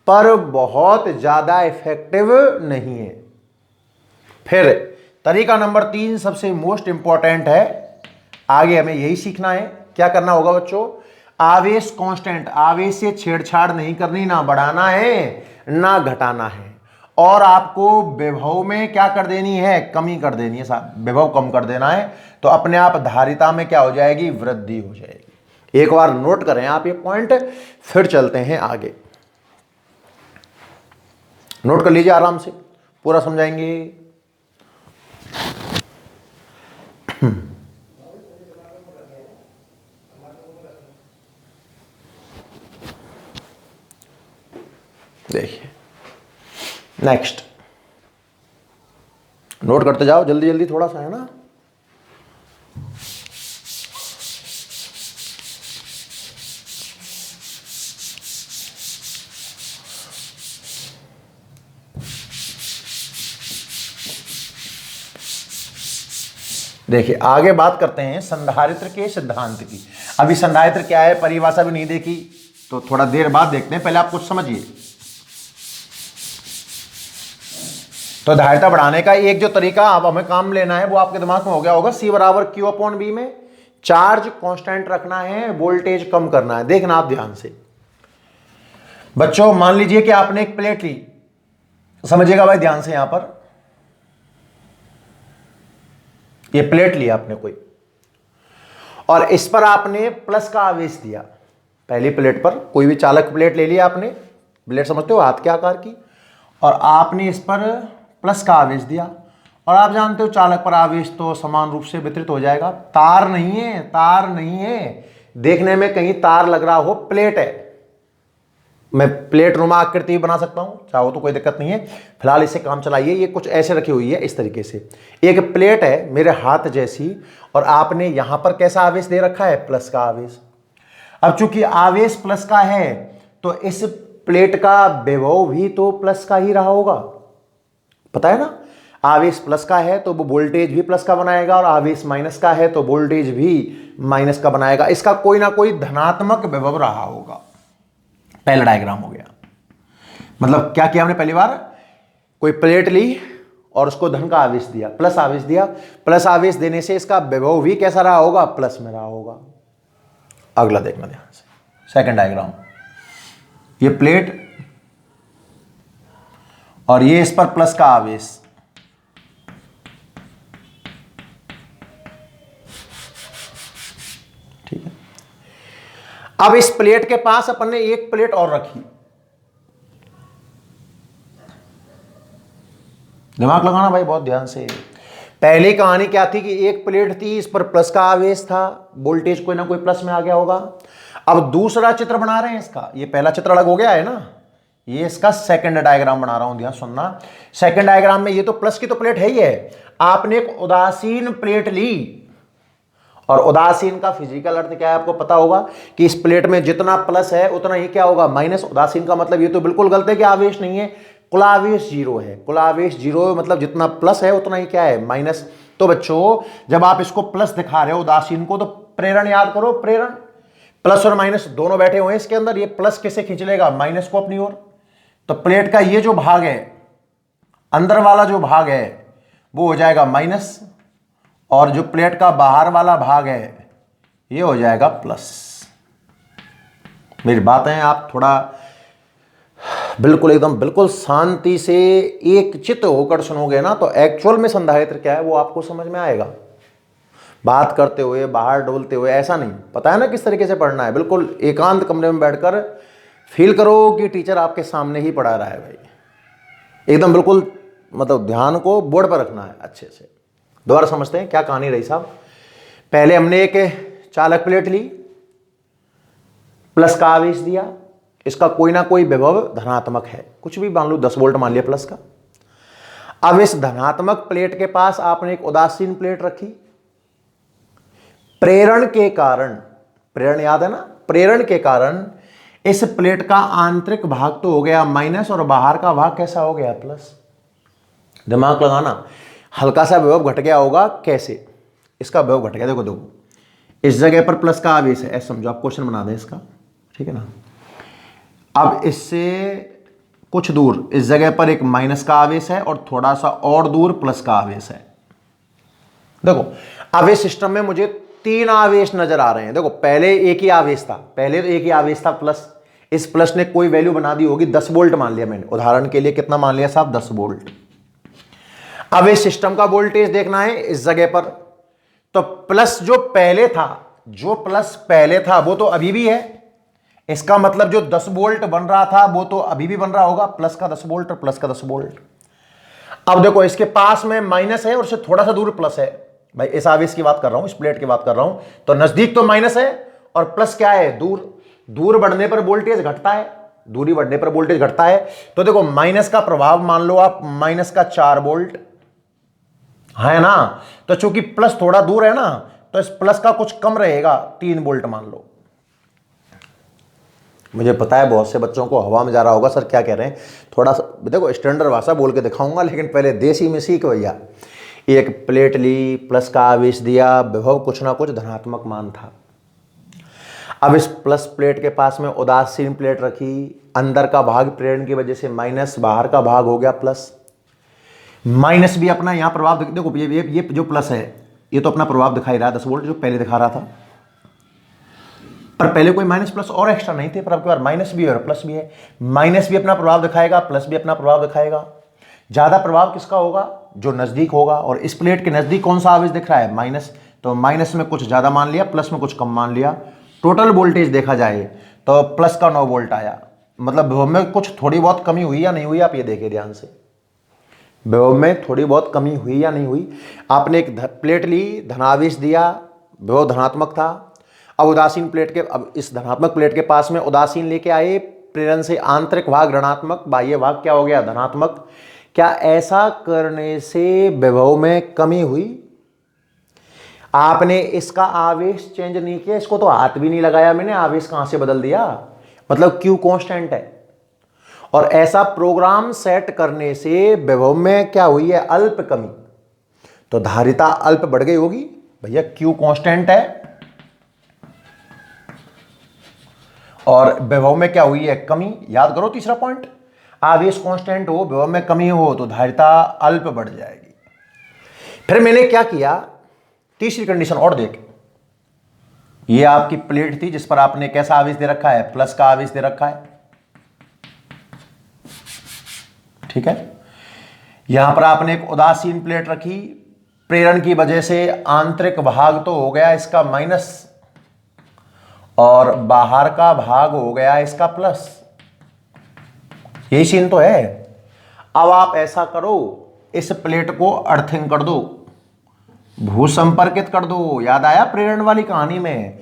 पर बहुत ज्यादा इफेक्टिव नहीं है। फिर तरीका नंबर 3 सबसे मोस्ट इंपॉर्टेंट है, आगे हमें यही सीखना है। क्या करना होगा बच्चों? आवेश कांस्टेंट, आवेश से छेड़छाड़ नहीं करनी, ना बढ़ाना है ना घटाना है। और आपको विभव में क्या कर देनी है? कमी कर देनी है साहब, विभव कम कर देना है। तो अपने आप धारिता में क्या हो जाएगी? वृद्धि हो जाएगी। एक बार नोट करें आप ये पॉइंट, फिर चलते हैं आगे। नोट कर लीजिए आराम से, पूरा समझाएंगे। देखिए नेक्स्ट, नोट करते जाओ जल्दी जल्दी, थोड़ा सा है ना। देखिए आगे बात करते हैं संधारित्र के सिद्धांत की। अभी संधारित्र क्या है परिभाषा भी नहीं देखी, तो थोड़ा देर बाद देखते हैं, पहले आप कुछ समझिए। तो धारिता बढ़ाने का एक जो तरीका अब हमें काम लेना है वो आपके दिमाग में हो गया होगा, C बराबर Q/V में चार्ज कांस्टेंट रखना है, वोल्टेज कम करना है। देखना आप ध्यान से बच्चों, मान लीजिए कि आपने एक प्लेट ली, समझिएगा भाई ध्यान से, यहां पर ये प्लेट लिया आपने कोई, और इस पर आपने प्लस का आवेश दिया। पहली प्लेट पर कोई भी चालक प्लेट ले लिया आपने, प्लेट समझते हो हाथ के आकार की, और आपने इस पर प्लस का आवेश दिया। और आप जानते हो चालक पर आवेश तो समान रूप से वितरित हो जाएगा। तार नहीं है, तार नहीं है, देखने में कहीं तार लग रहा हो, प्लेट है। मैं प्लेट नुमा आकृति बना सकता हूं, चाहो तो कोई दिक्कत नहीं है। फिलहाल इससे काम चलाइए। ये कुछ ऐसे रखी हुई है इस तरीके से, एक प्लेट है मेरे हाथ जैसी, और आपने यहां पर कैसा आवेश दे रखा है, प्लस का आवेश। अब चूंकि आवेश प्लस का है तो इस प्लेट का विभव भी तो प्लस का ही रहा होगा, पता है ना। आवेश प्लस का है तो वो वोल्टेज भी प्लस का बनाएगा, और आवेश माइनस का है तो वोल्टेज भी माइनस का बनाएगा। इसका कोई ना कोई धनात्मक विभव रहा होगा। पहला डायग्राम हो गया। मतलब क्या किया हमने, पहली बार कोई प्लेट ली और उसको धन का आवेश दिया, प्लस आवेश दिया। प्लस आवेश देने से इसका विभव भी कैसा रहा होगा, प्लस में रहा होगा। अगला देखना ध्यान से, सेकंड डायग्राम। ये प्लेट और ये इस पर प्लस का आवेश, ठीक है। अब इस प्लेट के पास अपन ने एक प्लेट और रखी, दिमाग लगाना भाई बहुत ध्यान से। पहली कहानी क्या थी कि एक प्लेट थी, इस पर प्लस का आवेश था, वोल्टेज कोई ना कोई प्लस में आ गया होगा। अब दूसरा चित्र बना रहे हैं इसका, ये पहला चित्र अलग हो गया है ना, ये इसका सेकंड डायग्राम बना रहा हूं, ध्यान सुनना। सेकंड डायग्राम में ये तो प्लस की तो प्लेट है ही है, आपने एक उदासीन प्लेट ली, और उदासीन का फिजिकल अर्थ क्या है आपको पता होगा कि इस प्लेट में जितना प्लस है उतना ही क्या होगा, माइनस। उदासीन का मतलब ये तो बिल्कुल गलत है कि आवेश नहीं है, कुल आवेश जीरो है। कुल आवेश जीरो मतलब जितना प्लस है उतना ही क्या है, माइनस। तो बच्चों जब आप इसको प्लस दिखा रहे हो उदासीन को, तो प्रेरण याद करो, प्रेरण प्लस और माइनस दोनों बैठे हुए हैं इसके अंदर। ये प्लस किसे खींच लेगा, माइनस को अपनी ओर। तो प्लेट का ये जो भाग है, अंदर वाला जो भाग है वो हो जाएगा माइनस, और जो प्लेट का बाहर वाला भाग है ये हो जाएगा प्लस। मेरी बातें आप थोड़ा बिल्कुल एकदम बिल्कुल शांति से एक चित्त होकर सुनोगे ना, तो एक्चुअल में संधारित्र क्या है वो आपको समझ में आएगा। बात करते हुए, बाहर डोलते हुए ऐसा नहीं, पता है ना किस तरीके से पढ़ना है। बिल्कुल एकांत कमरे में बैठकर फील करो कि टीचर आपके सामने ही पढ़ा रहा है भाई। एकदम बिल्कुल मतलब ध्यान को बोर्ड पर रखना है अच्छे से। दोबारा समझते हैं क्या कहानी रही साहब। पहले हमने एक चालक प्लेट ली, प्लस का आवेश दिया, इसका कोई ना कोई विभव धनात्मक है, कुछ भी मान लो 10 वोल्ट मान लिया प्लस का। अब इस धनात्मक प्लेट के पास आपने एक उदासीन प्लेट रखी, प्रेरण के कारण, प्रेरण याद है ना, प्रेरण के कारण इस प्लेट का आंतरिक भाग तो हो गया माइनस, और बाहर का भाग कैसा हो गया, प्लस। दिमाग लगाना, हल्का सा विभव घट गया होगा, कैसे इसका विभव घट गया, देखो देखो इस जगह पर प्लस का आवेश है, ऐसा समझो, आप क्वेश्चन बना दें इसका, ठीक है ना। अब इससे कुछ दूर इस जगह पर एक माइनस का आवेश है, और थोड़ा सा और दूर प्लस का आवेश है। देखो अब इस सिस्टम में मुझे 3 आवेश नजर आ रहे हैं। देखो पहले एक ही आवेश था, पहले तो एक ही आवेश था प्लस, इस प्लस ने कोई वैल्यू बना दी होगी, 10 वोल्ट मान लिया मैंने, उदाहरण के लिए कितना मान लिया साहब, 10 वोल्ट। अब इस सिस्टम का वोल्टेज देखना है इस जगह पर, तो प्लस जो पहले था, जो प्लस पहले था वो तो अभी भी है, इसका मतलब जो 10 वोल्ट बन रहा था वो तो अभी भी बन रहा होगा, प्लस का 10 वोल्ट और प्लस का 10 वोल्ट। अब देखो इसके पास में माइनस है और उससे थोड़ा सा दूर प्लस है, भाई इस आवेश की बात कर रहा हूं, इस प्लेट की बात कर रहा हूं, तो नजदीक तो माइनस है और प्लस क्या है, दूर। दूर बढ़ने पर वोल्टेज घटता है, दूरी बढ़ने पर वोल्टेज घटता है। तो देखो माइनस का प्रभाव मान लो आप, माइनस का 4 वोल्ट है ना, तो चूंकि प्लस थोड़ा दूर है ना, तो इस प्लस का कुछ कम रहेगा, 3 वोल्ट मान लो। मुझे पता है बहुत से बच्चों को हवा में जा रहा होगा, सर क्या कह रहे हैं, थोड़ा सा देखो स्टैंडर्ड भाषा बोल के दिखाऊंगा, लेकिन पहले देसी में सीख भैया। एक प्लेट ली, प्लस का आवेश दिया, विभव कुछ ना कुछ धनात्मक मान था। अब इस प्लस प्लेट के पास में उदासीन प्लेट रखी, अंदर का भाग प्रेरण की वजह से माइनस, बाहर का भाग हो गया प्लस। माइनस भी अपना यहाँ प्रभाव देखो, ये जो प्लस है ये तो अपना प्रभाव दिखाई रहा है 10 वोल्ट जो पहले दिखा रहा था, पर पहले कोई माइनस प्लस और एक्स्ट्रा नहीं थे, पर अब की बार माइनस भी है और प्लस भी है। माइनस भी अपना प्रभाव दिखाएगा, प्लस भी अपना प्रभाव दिखाएगा। ज्यादा प्रभाव किसका होगा? जो नजदीक होगा। और इस प्लेट के नजदीक कौन सा आवेश दिख रहा है? माइनस। तो माइनस में कुछ ज्यादा मान लिया, प्लस में कुछ कम मान लिया। टोटल वोल्टेज देखा जाए तो प्लस का 9 वोल्ट आया, मतलब विभव में कुछ थोड़ी बहुत कमी हुई या नहीं हुई? आप ये देखिए ध्यान से, विभव में थोड़ी बहुत कमी हुई या नहीं हुई? आपने एक प्लेट ली, धनावेश दिया, विभव धनात्मक था। अब उदासीन प्लेट के, अब इस धनात्मक प्लेट के पास में उदासीन लेके आए, प्रेरण से आंतरिक भाग ऋणात्मक, बाह्य भाग क्या हो गया? धनात्मक। क्या ऐसा करने से विभव में कमी हुई? आपने इसका आवेश चेंज नहीं किया, इसको तो हाथ भी नहीं लगाया मैंने, आवेश कहां से बदल दिया? मतलब Q कांस्टेंट है। और ऐसा प्रोग्राम सेट करने से विभव में क्या हुई है? अल्प कमी। तो धारिता अल्प बढ़ गई होगी भैया, Q कांस्टेंट है और विभव में क्या हुई है? कमी। याद करो तीसरा पॉइंट, आवेश कांस्टेंट हो, विभव में कमी हो तो धारिता अल्प बढ़ जाएगी। फिर मैंने क्या किया, तीसरी कंडीशन और देख, ये आपकी प्लेट थी जिस पर आपने कैसा आवेश दे रखा है? प्लस का आवेश दे रखा है, ठीक है। यहां पर आपने एक उदासीन प्लेट रखी, प्रेरण की वजह से आंतरिक भाग तो हो गया इसका माइनस और बाहर का भाग हो गया इसका प्लस। यही सीन तो है। अब आप ऐसा करो, इस प्लेट को अर्थिंग कर दो, भूसंपर्कित कर दो। याद आया प्रेरण वाली कहानी में?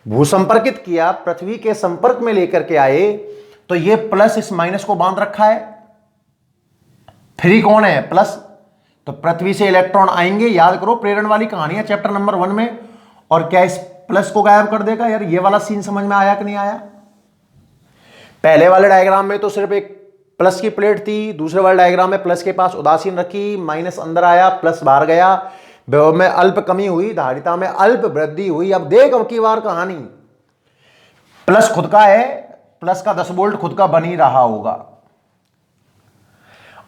भूसंपर्कित किया, पृथ्वी के संपर्क में लेकर के आए, तो ये प्लस इस माइनस को बांध रखा है। फ्री कौन है? प्लस। तो पृथ्वी से इलेक्ट्रॉन आएंगे, याद करो प्रेरण वाली कहानी है चैप्टर नंबर 1 में, और क्या इस प्लस को गायब कर देगा? यार ये वाला सीन समझ में आया कि नहीं आया? पहले वाले डायग्राम में तो सिर्फ एक प्लस की प्लेट थी, दूसरे वाले डायग्राम में प्लस के पास उदासीन रखी, माइनस अंदर आया, प्लस बाहर गया, विभव में अल्प कमी हुई, धारिता में अल्प वृद्धि हुई। अब देख अब की बार कहानी, प्लस खुद का है, प्लस का 10 वोल्ट खुद का बन ही रहा होगा,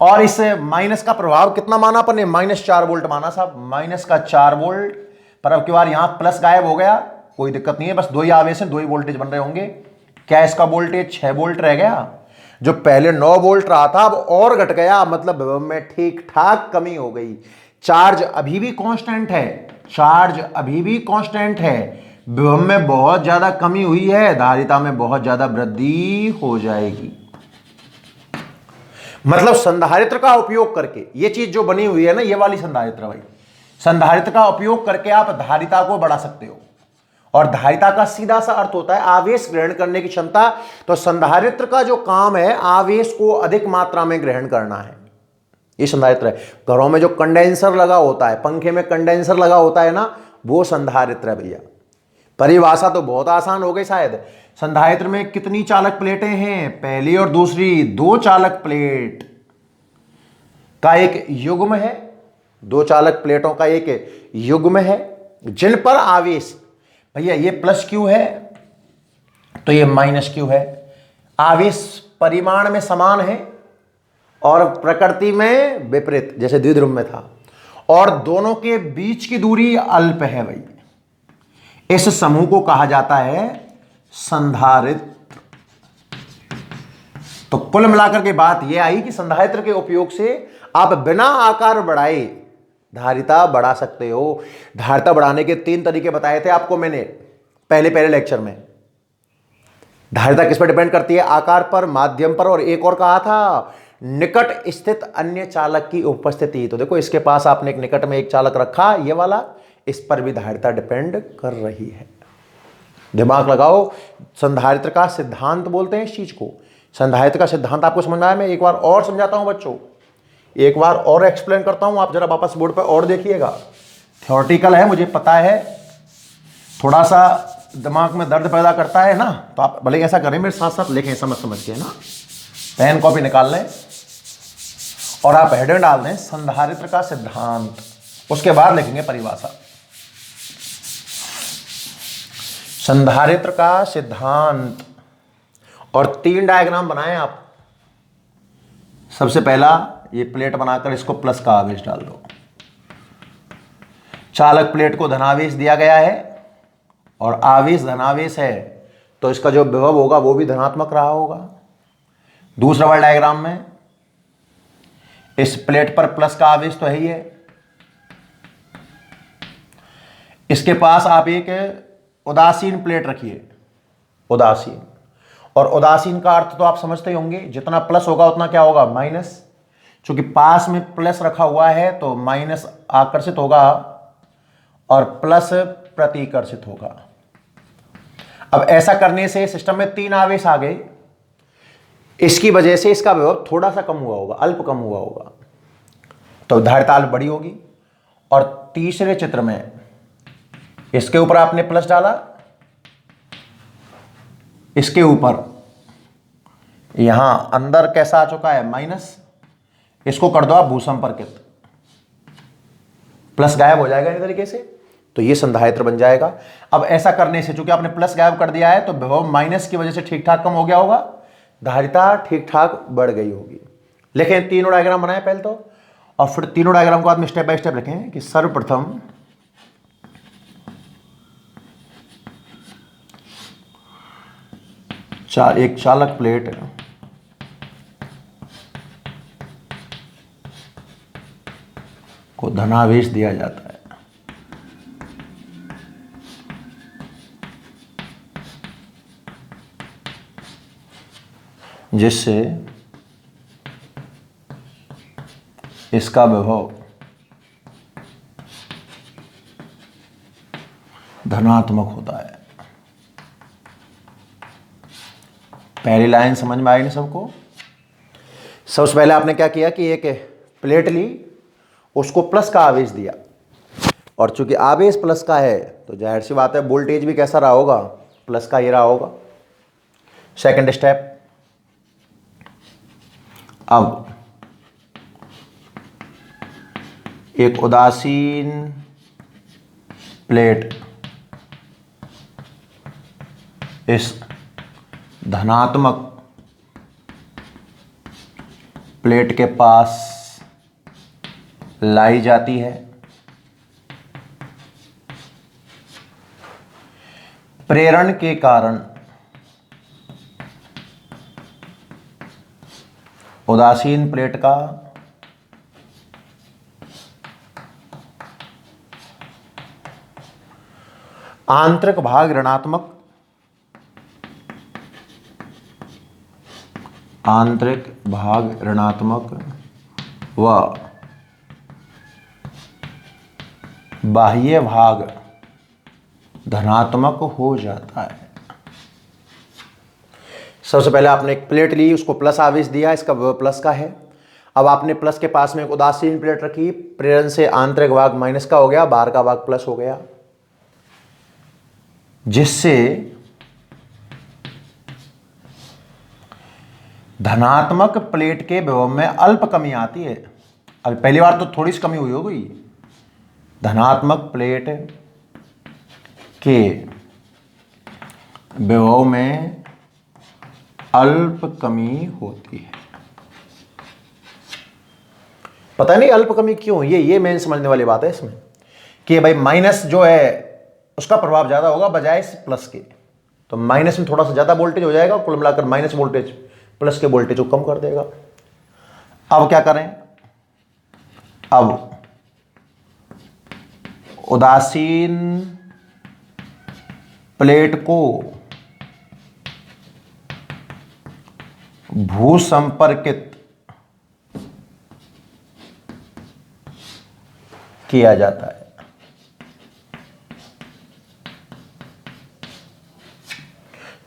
और इस माइनस का प्रभाव कितना माना अपन ने? -4 वोल्ट माना साहब, माइनस का 4 वोल्ट। पर अब की बार यहां प्लस गायब हो गया, कोई दिक्कत नहीं है, बस 2 ही आवेश हैं, 2 ही वोल्टेज बन रहे होंगे। क्या इसका वोल्टेज 6 वोल्ट रह गया? जो पहले 9 वोल्ट रहा था अब और घट गया, मतलब विभव में ठीक ठाक कमी हो गई। चार्ज अभी भी कांस्टेंट है, चार्ज अभी भी कांस्टेंट है, विभव में बहुत ज्यादा कमी हुई है, धारिता में बहुत ज्यादा वृद्धि हो जाएगी। मतलब संधारित्र का उपयोग करके ये चीज जो बनी हुई है ना, ये वाली संधारित्र भाई, संधारित्र का उपयोग करके आप धारिता को बढ़ा सकते हो। और धारिता का सीधा सा अर्थ होता है आवेश ग्रहण करने की क्षमता। तो संधारित्र का जो काम है आवेश को अधिक मात्रा में ग्रहण करना है, ये संधारित्र है। घरों में जो कंडेंसर लगा होता है, पंखे में कंडेंसर लगा होता है ना, वो संधारित्र है भैया। परिभाषा तो बहुत आसान हो गई शायद। संधारित्र में कितनी चालक प्लेटें हैं? पहली और दूसरी, 2 चालक प्लेट का एक युग्म है, 2 चालक प्लेटों का एक युग्म है, जिन पर आवेश, भैया ये प्लस क्यू है तो ये माइनस क्यू है। आवेश परिमाण में समान है और प्रकृति में विपरीत, जैसे द्विध्रुव में था, और दोनों के बीच की दूरी अल्प है भाई। इस समूह को कहा जाता है संधारित्र। तो कुल मिलाकर के बात यह आई कि संधारित्र के उपयोग से आप बिना आकार बढ़ाए धारिता बढ़ा सकते हो। धारिता बढ़ाने के 3 तरीके बताए थे आपको मैंने पहले लेक्चर में। धारिता किस पर डिपेंड करती है? आकार पर, माध्यम पर, और एक और कहा था निकट स्थित अन्य चालक की उपस्थिति। तो देखो इसके पास आपने एक निकट में एक चालक रखा, ये वाला, इस पर भी धारिता डिपेंड कर रही है। दिमाग लगाओ, संधारित्र का सिद्धांत बोलते हैं इस चीज को। संधारित्र का सिद्धांत आपको समझ में आया? मैं एक बार और समझाता हूं बच्चों, एक बार और एक्सप्लेन करता हूं, आप जरा वापस बोर्ड पर और देखिएगा। थ्योरेटिकल है मुझे पता है, थोड़ा सा दिमाग में दर्द पैदा करता है ना, तो आप भले ऐसा करें मेरे साथ साथ लिखें समझ के ना, पेन कॉपी निकाल लें और आप हेडिंग डाल दें संधारित्र का सिद्धांत। उसके बाद लिखेंगे परिभाषा। संधारित्र का सिद्धांत और 3 डायग्राम बनाएं आप। सबसे पहला ये प्लेट बनाकर इसको प्लस का आवेश डाल दो। चालक प्लेट को धनावेश दिया गया है और आवेश धनावेश है, तो इसका जो विभव होगा वो भी धनात्मक रहा होगा। दूसरा वाला डायग्राम में इस प्लेट पर प्लस का आवेश तो है ही है, इसके पास आप एक उदासीन प्लेट रखिए, उदासीन। और उदासीन का अर्थ तो आप समझते ही होंगे, जितना प्लस होगा उतना क्या होगा, माइनस। चूंकि पास में प्लस रखा हुआ है तो माइनस आकर्षित होगा और प्लस प्रतिकर्षित होगा। अब ऐसा करने से सिस्टम में 3 आवेश आ गए, इसकी वजह से इसका विभव थोड़ा सा कम हुआ होगा, अल्प कम हुआ होगा, तो धारिता अल्प बड़ी होगी। और तीसरे चित्र में इसके ऊपर आपने प्लस डाला, इसके ऊपर यहां अंदर कैसा आ चुका है, माइनस। इसको कर दो आप भूसंपर्कित, प्लस गायब हो जाएगा इस तरीके से, तो ये संधारित्र बन जाएगा। अब ऐसा करने से चूंकि आपने प्लस गायब कर दिया है तो विभव माइनस की वजह से ठीक ठाक कम हो गया होगा, धारिता ठीक ठाक बढ़ गई होगी। लेकिन तीनों डायग्राम बनाए पहले तो, और फिर तीनों डायग्राम को आप स्टेप बाय स्टेप लिखें कि सर्वप्रथम एक चालक प्लेट को धनावेश दिया जाता है, जिससे इसका विभव धनात्मक होता है। पहली लाइन समझ में आई ना सबको? सबसे पहले आपने क्या किया कि एक प्लेट ली, उसको प्लस का आवेश दिया, और चूंकि आवेश प्लस का है तो जाहिर सी बात है वोल्टेज भी कैसा रहा होगा, प्लस का ही रहा होगा। सेकंड स्टेप, अब एक उदासीन प्लेट इस धनात्मक प्लेट के पास लाई जाती है। प्रेरण के कारण उदासीन प्लेट का आंतरिक भाग ऋणात्मक, आंतरिक भाग ऋणात्मक व बाह्य भाग धनात्मक हो जाता है। सबसे पहले आपने एक प्लेट ली, उसको प्लस आवेश दिया, इसका प्लस का है। अब आपने प्लस के पास में एक उदासीन प्लेट रखी, प्रेरण से आंतरिक भाग माइनस का हो गया, बाहर का भाग प्लस हो गया, जिससे धनात्मक प्लेट के विभव में अल्प कमी आती है। अब पहली बार तो थोड़ी सी कमी हुई होगी, धनात्मक प्लेट के विभव में अल्प कमी होती है। पता नहीं अल्प कमी क्यों, ये मेन समझने वाली बात है इसमें, कि भाई माइनस जो है उसका प्रभाव ज्यादा होगा बजाय इस प्लस के, तो माइनस में थोड़ा सा ज्यादा वोल्टेज हो जाएगा, कुल मिलाकर माइनस वोल्टेज प्लस के वोल्टेज को कम कर देगा। अब क्या करें, अब उदासीन प्लेट को भूसंपर्कित किया जाता है।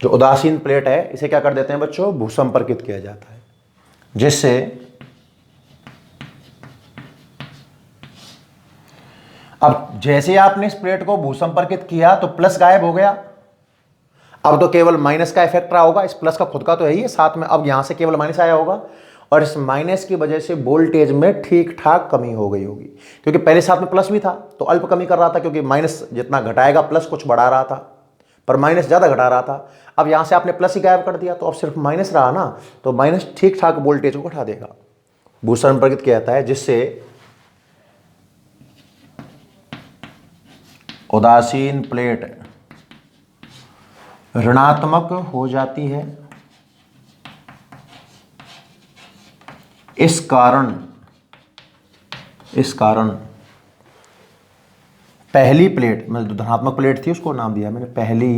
जो उदासीन प्लेट है इसे क्या कर देते हैं बच्चों, भूसंपर्कित किया जाता है, जिससे अब जैसे आपने इस प्लेट को भूसंपर्कित किया तो प्लस गायब हो गया, अब तो केवल माइनस का इफेक्ट रहा होगा, इस प्लस का खुद का तो है ही है साथ में, अब यहां से केवल माइनस आया होगा, और इस माइनस की वजह से वोल्टेज में ठीक ठाक कमी हो गई होगी, क्योंकि पहले साथ में प्लस भी था तो अल्प कमी कर रहा था, क्योंकि माइनस जितना घटाएगा प्लस कुछ बढ़ा रहा था, पर माइनस ज़्यादा घटा रहा था। अब यहाँ से आपने प्लस ही गायब कर दिया तो अब सिर्फ माइनस रहा ना, तो माइनस ठीक ठाक वोल्टेज को घटा देगा। भूषण प्रकृति कहता है जिससे उदासीन प्लेट ऋणात्मक हो जाती है। इस कारण पहली प्लेट, मतलब धनात्मक प्लेट थी उसको नाम दिया मैंने पहली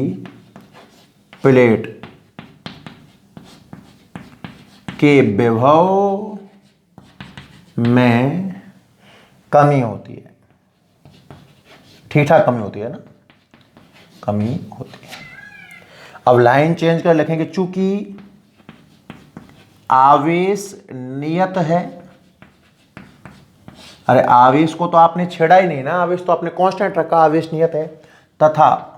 प्लेट के विभव में कमी होती है। ठीक ठाक कमी होती है ना, कमी होती है। अब लाइन चेंज कर लिखेंगे, चूंकि आवेश नियत है। अरे आवेश को तो आपने छेड़ा ही नहीं ना, आवेश तो आपने कांस्टेंट रखा, आवेश नियत है। तथा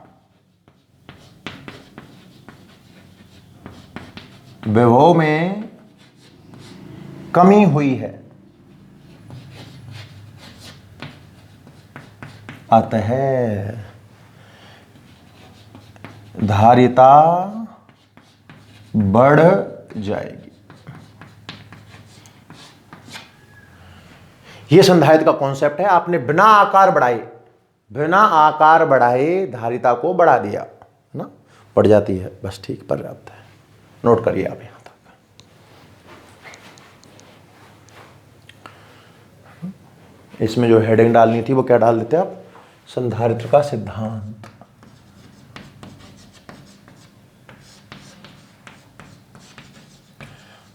विभव में कमी हुई है, अतः धारिता बढ़ जाएगी। यह संधारित्र का कॉन्सेप्ट है। आपने बिना आकार बढ़ाए धारिता को बढ़ा दिया ना, बढ़ जाती है, बस ठीक, पर्याप्त है। नोट करिए आप यहां तक। इसमें जो हेडिंग डालनी थी वो क्या डाल देते आप, संधारित्र का सिद्धांत।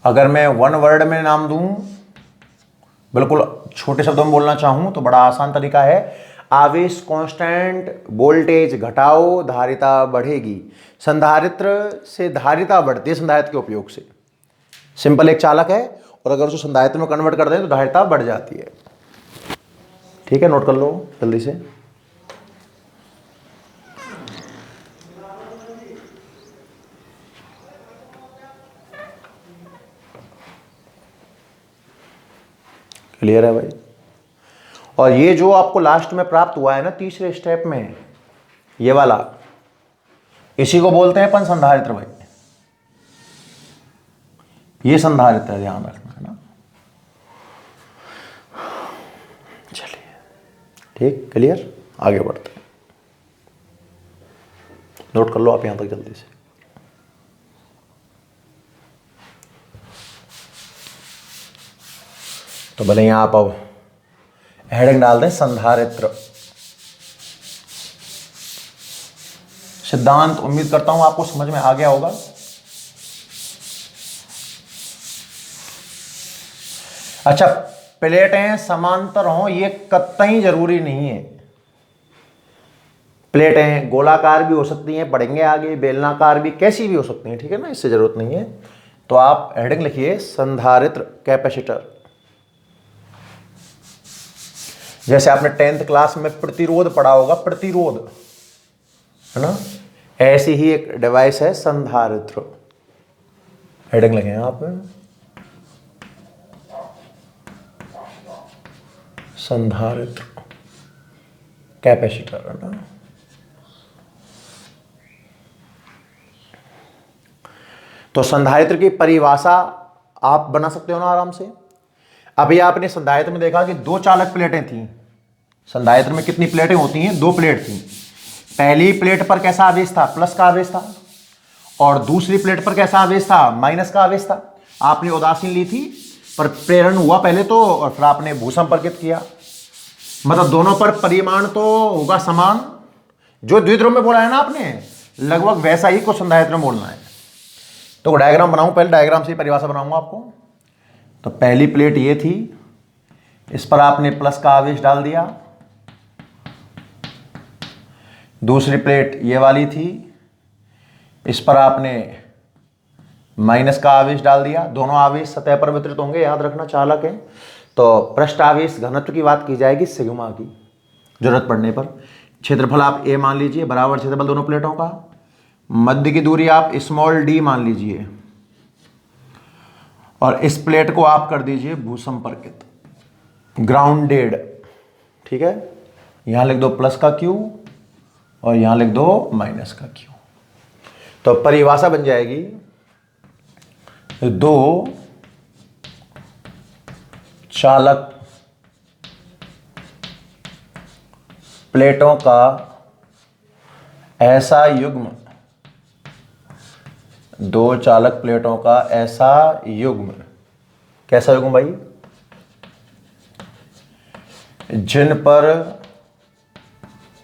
अगर मैं वन वर्ड में नाम दूं, बिल्कुल छोटे शब्दों में बोलना चाहूं तो बड़ा आसान तरीका है, आवेश कांस्टेंट, वोल्टेज घटाओ, धारिता बढ़ेगी। संधारित्र से धारिता बढ़ती है संधारित्र के उपयोग से। सिंपल एक चालक है और अगर उसको संधारित्र में कन्वर्ट कर दें तो धारिता बढ़ जाती है। ठीक है, नोट कर लो जल्दी से। क्लियर है भाई? और ये जो आपको लास्ट में प्राप्त हुआ है ना तीसरे स्टेप में, ये वाला, इसी को बोलते हैं अपन संधारित्र भाई। ये संधारित्र है, ध्यान रखना है ना। चलिए ठीक, क्लियर, आगे बढ़ते हैं। नोट कर लो आप यहां तक जल्दी से। तो भले यहां आप अब हेडिंग डाल दें संधारित्र सिद्धांत। उम्मीद करता हूं आपको समझ में आ गया होगा। अच्छा, प्लेटें समांतर हों ये कतई जरूरी नहीं है। प्लेटें गोलाकार भी हो सकती हैं, पढ़ेंगे आगे, बेलनाकार भी, कैसी भी हो सकती हैं, ठीक है ना, इससे जरूरत नहीं है। तो आप हेडिंग लिखिए संधारित्र कैपेसिटर। जैसे आपने 10th क्लास में प्रतिरोध पढ़ा होगा, प्रतिरोध है ना, ऐसी ही एक डिवाइस है संधारित्र। हेडिंग लिखें आप संधारित्र कैपेसिटर, है ना। तो संधारित्र की परिभाषा आप बना सकते हो ना आराम से। अभी आपने संधारित्र में देखा कि दो चालक प्लेटें थी। संधारित्र में कितनी प्लेटें होती हैं, दो प्लेट थी। पहली प्लेट पर कैसा आवेश था, प्लस का आवेश था, और दूसरी प्लेट पर कैसा आवेश था, माइनस का आवेश था। आपने उदासीन ली थी, पर प्रेरण हुआ पहले तो, और फिर आपने भूसंपर्कित किया। मतलब दोनों पर परिमाण तो होगा समान। जो द्विध्रुव में बोला है ना आपने, लगभग वैसा ही को संधारित्र में बोलना है। तो डायग्राम बनाऊं, पहले डायग्राम से ही परिभाषा बनाऊंगा आपको। तो पहली प्लेट ये थी, इस पर आपने प्लस का आवेश डाल दिया। दूसरी प्लेट ये वाली थी, इस पर आपने माइनस का आवेश डाल दिया। दोनों आवेश सतह पर वितरित होंगे, याद रखना, चालक है। तो पृष्ठ आवेश घनत्व की बात की जाएगी सिग्मा की, जरूरत पड़ने पर। क्षेत्रफल आप ए मान लीजिए, बराबर क्षेत्रफल दोनों प्लेटों का। मध्य की दूरी आप स्मॉल डी मान लीजिए, और इस प्लेट को आप कर दीजिए भूसंपर्कित, ग्राउंडेड। ठीक है, यहां लिख दो प्लस का क्यू और यहां लिख दो माइनस का क्यू। तो परिभाषा बन जाएगी, दो चालक प्लेटों का ऐसा युग्म, दो चालक प्लेटों का ऐसा युग्म, कैसा युग्म भाई? जिन पर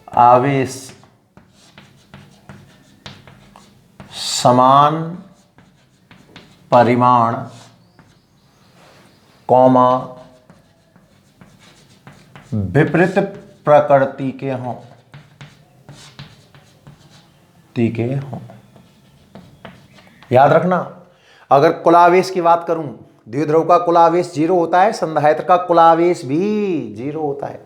आवेश समान परिमाण कौमा विपरीत प्रकृति के हों, याद रखना। अगर कुलावेश की बात करूं, द्विध्रुव का कुलावेश 0 होता है, संधायत्र का कुलावेश भी 0 होता है।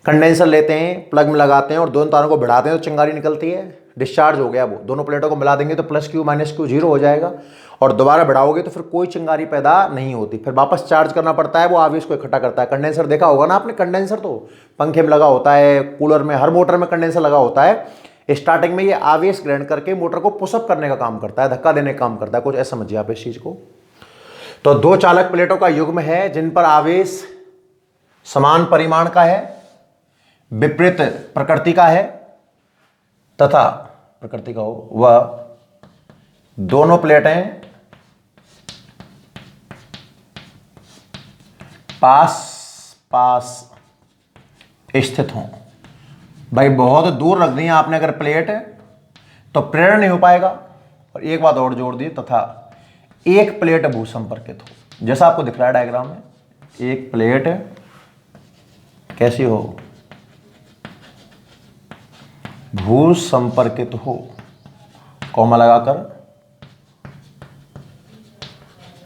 कंडेंसर लेते हैं, प्लग में लगाते हैं और दोनों तारों को भिड़ाते हैं तो चिंगारी निकलती है, डिस्चार्ज हो गया। वो दोनों प्लेटों को मिला देंगे तो प्लस क्यू माइनस क्यू 0 हो जाएगा और दोबारा बढ़ाओगे तो फिर कोई चिंगारी पैदा नहीं होती, फिर वापस चार्ज करना पड़ता है, वो आवेश को इकट्ठा करता है। कंडेंसर देखा होगा ना आपने, कंडेंसर तो पंखे में लगा होता है, कूलर में, हर मोटर में कंडेंसर लगा होता है। स्टार्टिंग में ये आवेश ग्रहण करके मोटर को पुशअप करने का काम करता है, धक्का देने का काम करता है, कुछ ऐसा समझिए आप इस चीज को। तो दो चालक प्लेटों का युग्म है जिन पर आवेश समान परिमाण का है, विपरीत प्रकृति का है तथा प्रकृति का हो, वह दोनों प्लेटें पास पास स्थित हों। भाई बहुत दूर रख दी आपने अगर प्लेट तो प्रेरण नहीं हो पाएगा। और एक बात और जोड़ दी, तथा एक प्लेट भूसंपर्कित हो, जैसा आपको दिख रहा है डायग्राम में, एक प्लेट कैसी हो? भूसंपर्कित हो, कॉमा लगाकर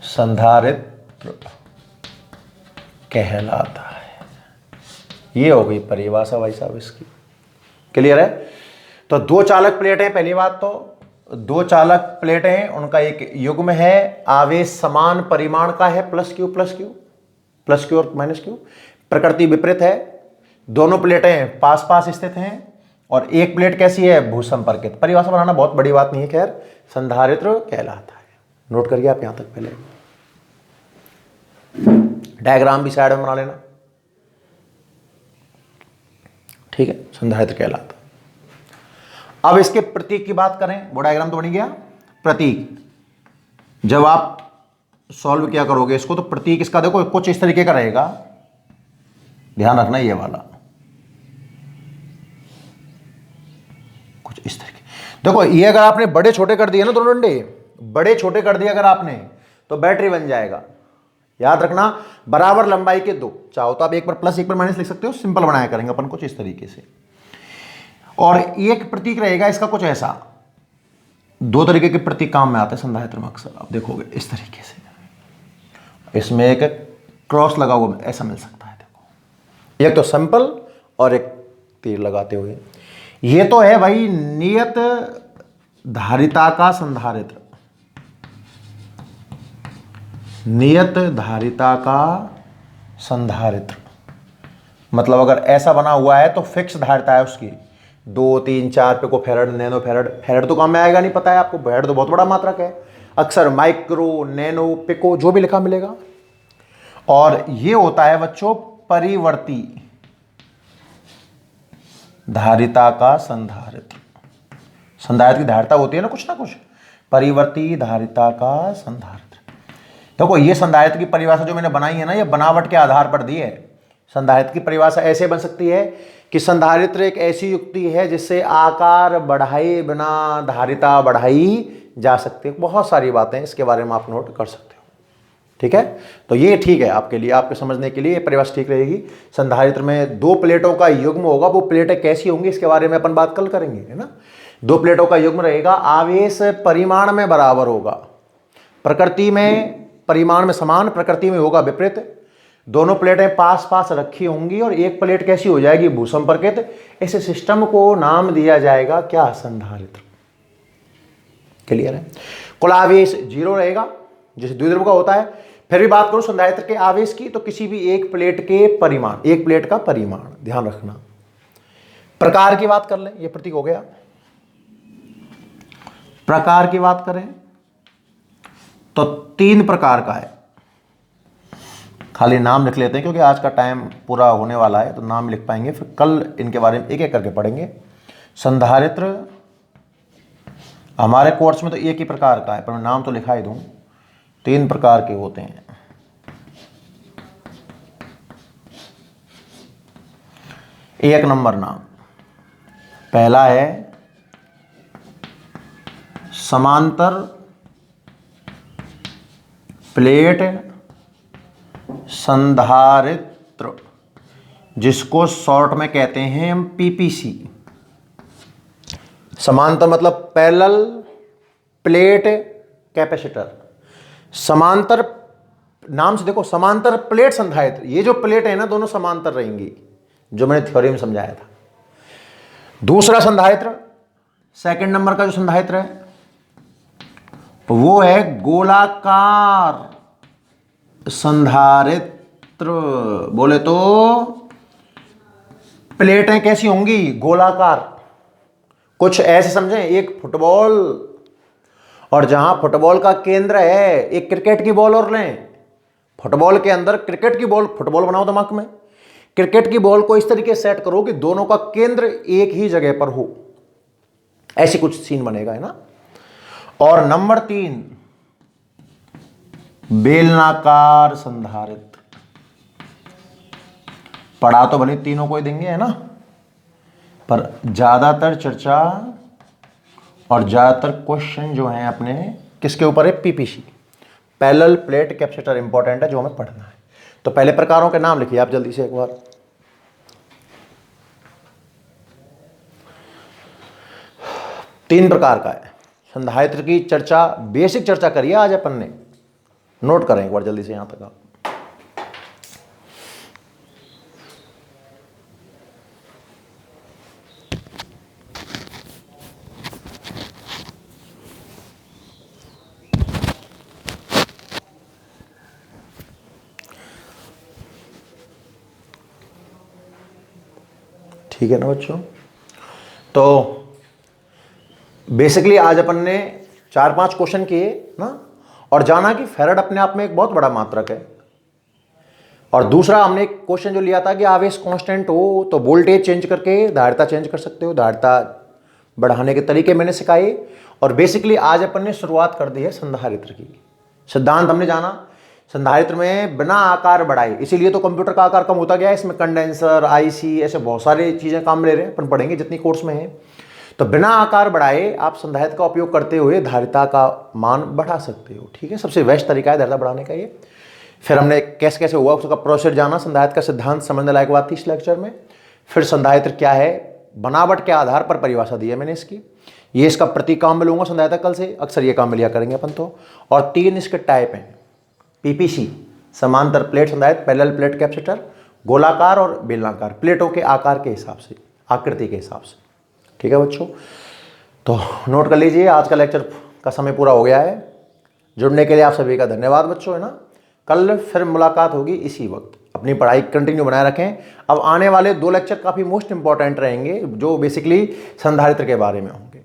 संधारित्र कहलाता है। ये हो गई परिभाषा भाई साहब इसकी, क्लियर है? तो दो चालक प्लेटें, पहली बात तो दो चालक प्लेटें, उनका एक युग्म है, आवेश समान परिमाण का है, plus Q plus Q, plus Q और माइनस क्यू, प्रकृति विपरीत है, दोनों प्लेटें पास पास स्थित हैं और एक प्लेट कैसी है? भूसंपर्कित। परिभाषा बनाना बहुत बड़ी बात नहीं है, खैर संधारित्र कहलाता है। नोट करिए आप यहां तक, पहले डायग्राम भी साइड में बना लेना, ठीक है? संधारित्र कहलाता। अब इसके प्रतीक की बात करें, वो डायग्राम तो बन गया। प्रतीक, जब आप सॉल्व किया करोगे इसको तो प्रतीक इसका देखो कुछ इस तरीके का रहेगा, ध्यान रखना ये वाला कुछ इस तरीके। देखो ये अगर आपने बड़े छोटे कर दिए ना, दोनों डंडे बड़े छोटे कर दिए अगर आपने, तो बैटरी बन जाएगा। याद रखना, बराबर लंबाई के दो, चाहो तो आप एक पर प्लस एक पर माइनस लिख सकते हो, सिंपल बनाया करेंगे अपन कुछ इस तरीके से। और एक प्रतीक रहेगा इसका कुछ ऐसा, दो तरीके के प्रतीक काम में आते हैं संधारित्र में अक्सर, आप देखोगे इस तरीके से, इसमें एक क्रॉस लगा हुआ ऐसा मिल सकता है। देखो एक तो सिंपल और एक तीर लगाते हुए। ये तो है भाई नियत धारिता का संधारित्र, नियत धारिता का संधारित्र मतलब अगर ऐसा बना हुआ है तो फिक्स धारिता है उसकी, 2, 3, 4 pico farad, nano farad. Farad तो काम में आएगा नहीं, पता है आपको, फैरड तो बहुत बड़ा मात्रक है, अक्सर माइक्रो, नैनो, पिको जो भी लिखा मिलेगा। और ये होता है बच्चों परिवर्ती धारिता का संधारित्र। संधारित्र की धारिता होती है ना कुछ, परिवर्ती धारिता का संधारित्र। देखो ये संधारित्र की परिभाषा जो मैंने बनाई है ना, ये बनावट के आधार पर दी है। संधारित्र की परिभाषा ऐसे बन सकती है कि संधारित्र एक ऐसी युक्ति है जिससे आकार बढ़ाए बिना धारिता बढ़ाई जा सकती है। बहुत सारी बातें इसके बारे में आप नोट कर सकते हो, ठीक है? तो ये ठीक है आपके लिए, आपके समझने के लिए ये परिभाषा ठीक रहेगी। संधारित्र में दो प्लेटों का युग्म होगा, वो प्लेटें कैसी होंगी इसके बारे में अपन बात कल करेंगे, है ना? दो प्लेटों का युग्म रहेगा, आवेश परिमाण में बराबर होगा, प्रकृति में परिमाण में समान, प्रकृति में होगा विपरीत। दोनों प्लेटें पास पास रखी होंगी और एक प्लेट कैसी हो जाएगी? भूसंपर्कित। इस सिस्टम को नाम दिया जाएगा क्या? संधारित्र। क्लियर है? कुल आवेश 0 रहेगा, जैसे द्विध्रुव का होता है। फिर भी बात करूं संधारित्र के आवेश की, तो किसी भी एक प्लेट के परिमाण, एक प्लेट का परिमाण ध्यान रखना। प्रकार की बात कर लें, ये प्रतीक हो गया। प्रकार की बात करें तो 3 प्रकार का है। खाली नाम लिख लेते हैं क्योंकि आज का टाइम पूरा होने वाला है, तो नाम लिख पाएंगे, फिर कल इनके बारे में एक एक करके पढ़ेंगे। संधारित्र हमारे कोर्स में तो एक ही प्रकार का है, पर मैं नाम तो लिखा ही दूं। 3 प्रकार के होते हैं। एक नंबर नाम, पहला है समांतर प्लेट संधारित्र, जिसको शॉर्ट में कहते हैं हम पीपीसी। समांतर मतलब पैरेलल प्लेट कैपेसिटर। समांतर नाम से देखो, समांतर प्लेट संधारित्र, ये जो प्लेट है ना दोनों समांतर रहेंगी, जो मैंने थ्योरी में समझाया था। दूसरा संधारित्र, सेकंड नंबर का जो संधारित्र है वो है गोलाकार संधारित्र। बोले तो प्लेटें कैसी होंगी? गोलाकार। कुछ ऐसे समझें, एक फुटबॉल, और जहां फुटबॉल का केंद्र है, एक क्रिकेट की बॉल और लें, फुटबॉल के अंदर क्रिकेट की बॉल, फुटबॉल बनाओ दिमाग में, क्रिकेट की बॉल को इस तरीके से सेट करो कि दोनों का केंद्र एक ही जगह पर हो, ऐसी कुछ सीन बनेगा, है ना। और नंबर 3 बेलनाकार संधारित्र। पढ़ा तो भले तीनों को ही देंगे, है ना, पर ज्यादातर चर्चा और ज्यादातर क्वेश्चन जो हैं अपने किसके ऊपर है? PPC, parallel plate capacitor important है, जो हमें पढ़ना है। तो पहले प्रकारों के नाम लिखिए आप जल्दी से एक बार। तीन प्रकार का है संधारित्र की चर्चा, बेसिक चर्चा करिए आज अपन ने, नोट करें एक बार जल्दी से यहां तक आप। ठीक है ना बच्चों। तो बेसिकली आज अपन ने 4-5 क्वेश्चन किए ना, और जाना कि फैराड अपने आप में एक बहुत बड़ा मात्रक है। और दूसरा हमने एक क्वेश्चन जो लिया था कि आवेश कांस्टेंट हो तो वोल्टेज चेंज करके धारिता चेंज कर सकते हो, धारिता बढ़ाने के तरीके मैंने सिखाए। और बेसिकली आज अपन ने शुरुआत कर दी है संधारित्र की। सिद्धांत हमने जाना संधारित्र में बिना आकार बढ़ाए, इसीलिए तो कंप्यूटर का आकार कम होता गया है। इसमें कंडेंसर, आईसी, ऐसे बहुत सारी चीजें काम ले रहे हैं, अपन पढ़ेंगे जितनी कोर्स में है। तो बिना आकार बढ़ाए आप संधारित्र का उपयोग करते हुए धारिता का मान बढ़ा सकते हो। ठीक है, सबसे बेस्ट तरीका है धारिता बढ़ाने का ये। फिर हमने कैसे कैसे हुआ उसका प्रोसेस जाना, संधारित्र का सिद्धांत समझने लायक बात थी इस लेक्चर में। फिर संधारित्र क्या है, बनावट के आधार पर परिभाषा दी है मैंने इसकी। ये इसका प्रतीक काम में लूंगा संधारित्र कल से, अक्सर ये काम में लिया करेंगे अपन तो। और 3 इसके टाइप हैं, पीपीसी समांतर प्लेट संधारित्र, पैरेलल प्लेट कैपेसिटर, गोलाकार और बेलनाकार, प्लेटों के आकार के हिसाब से, आकृति के हिसाब से। ठीक है बच्चों, तो नोट कर लीजिए, आज का लेक्चर का समय पूरा हो गया है। जुड़ने के लिए आप सभी का धन्यवाद बच्चों, है ना। कल फिर मुलाकात होगी इसी वक्त। अपनी पढ़ाई कंटिन्यू बनाए रखें। अब आने वाले 2 लेक्चर काफ़ी मोस्ट इंपॉर्टेंट रहेंगे, जो बेसिकली संधारित्र के बारे में होंगे।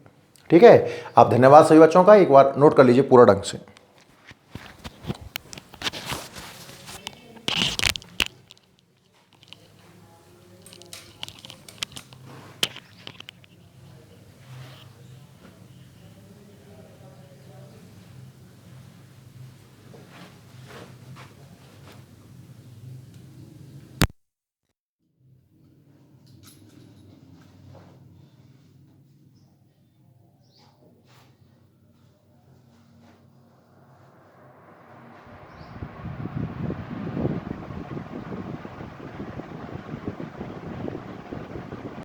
ठीक है, आप धन्यवाद सभी बच्चों का, एक बार नोट कर लीजिए पूरा ढंग से।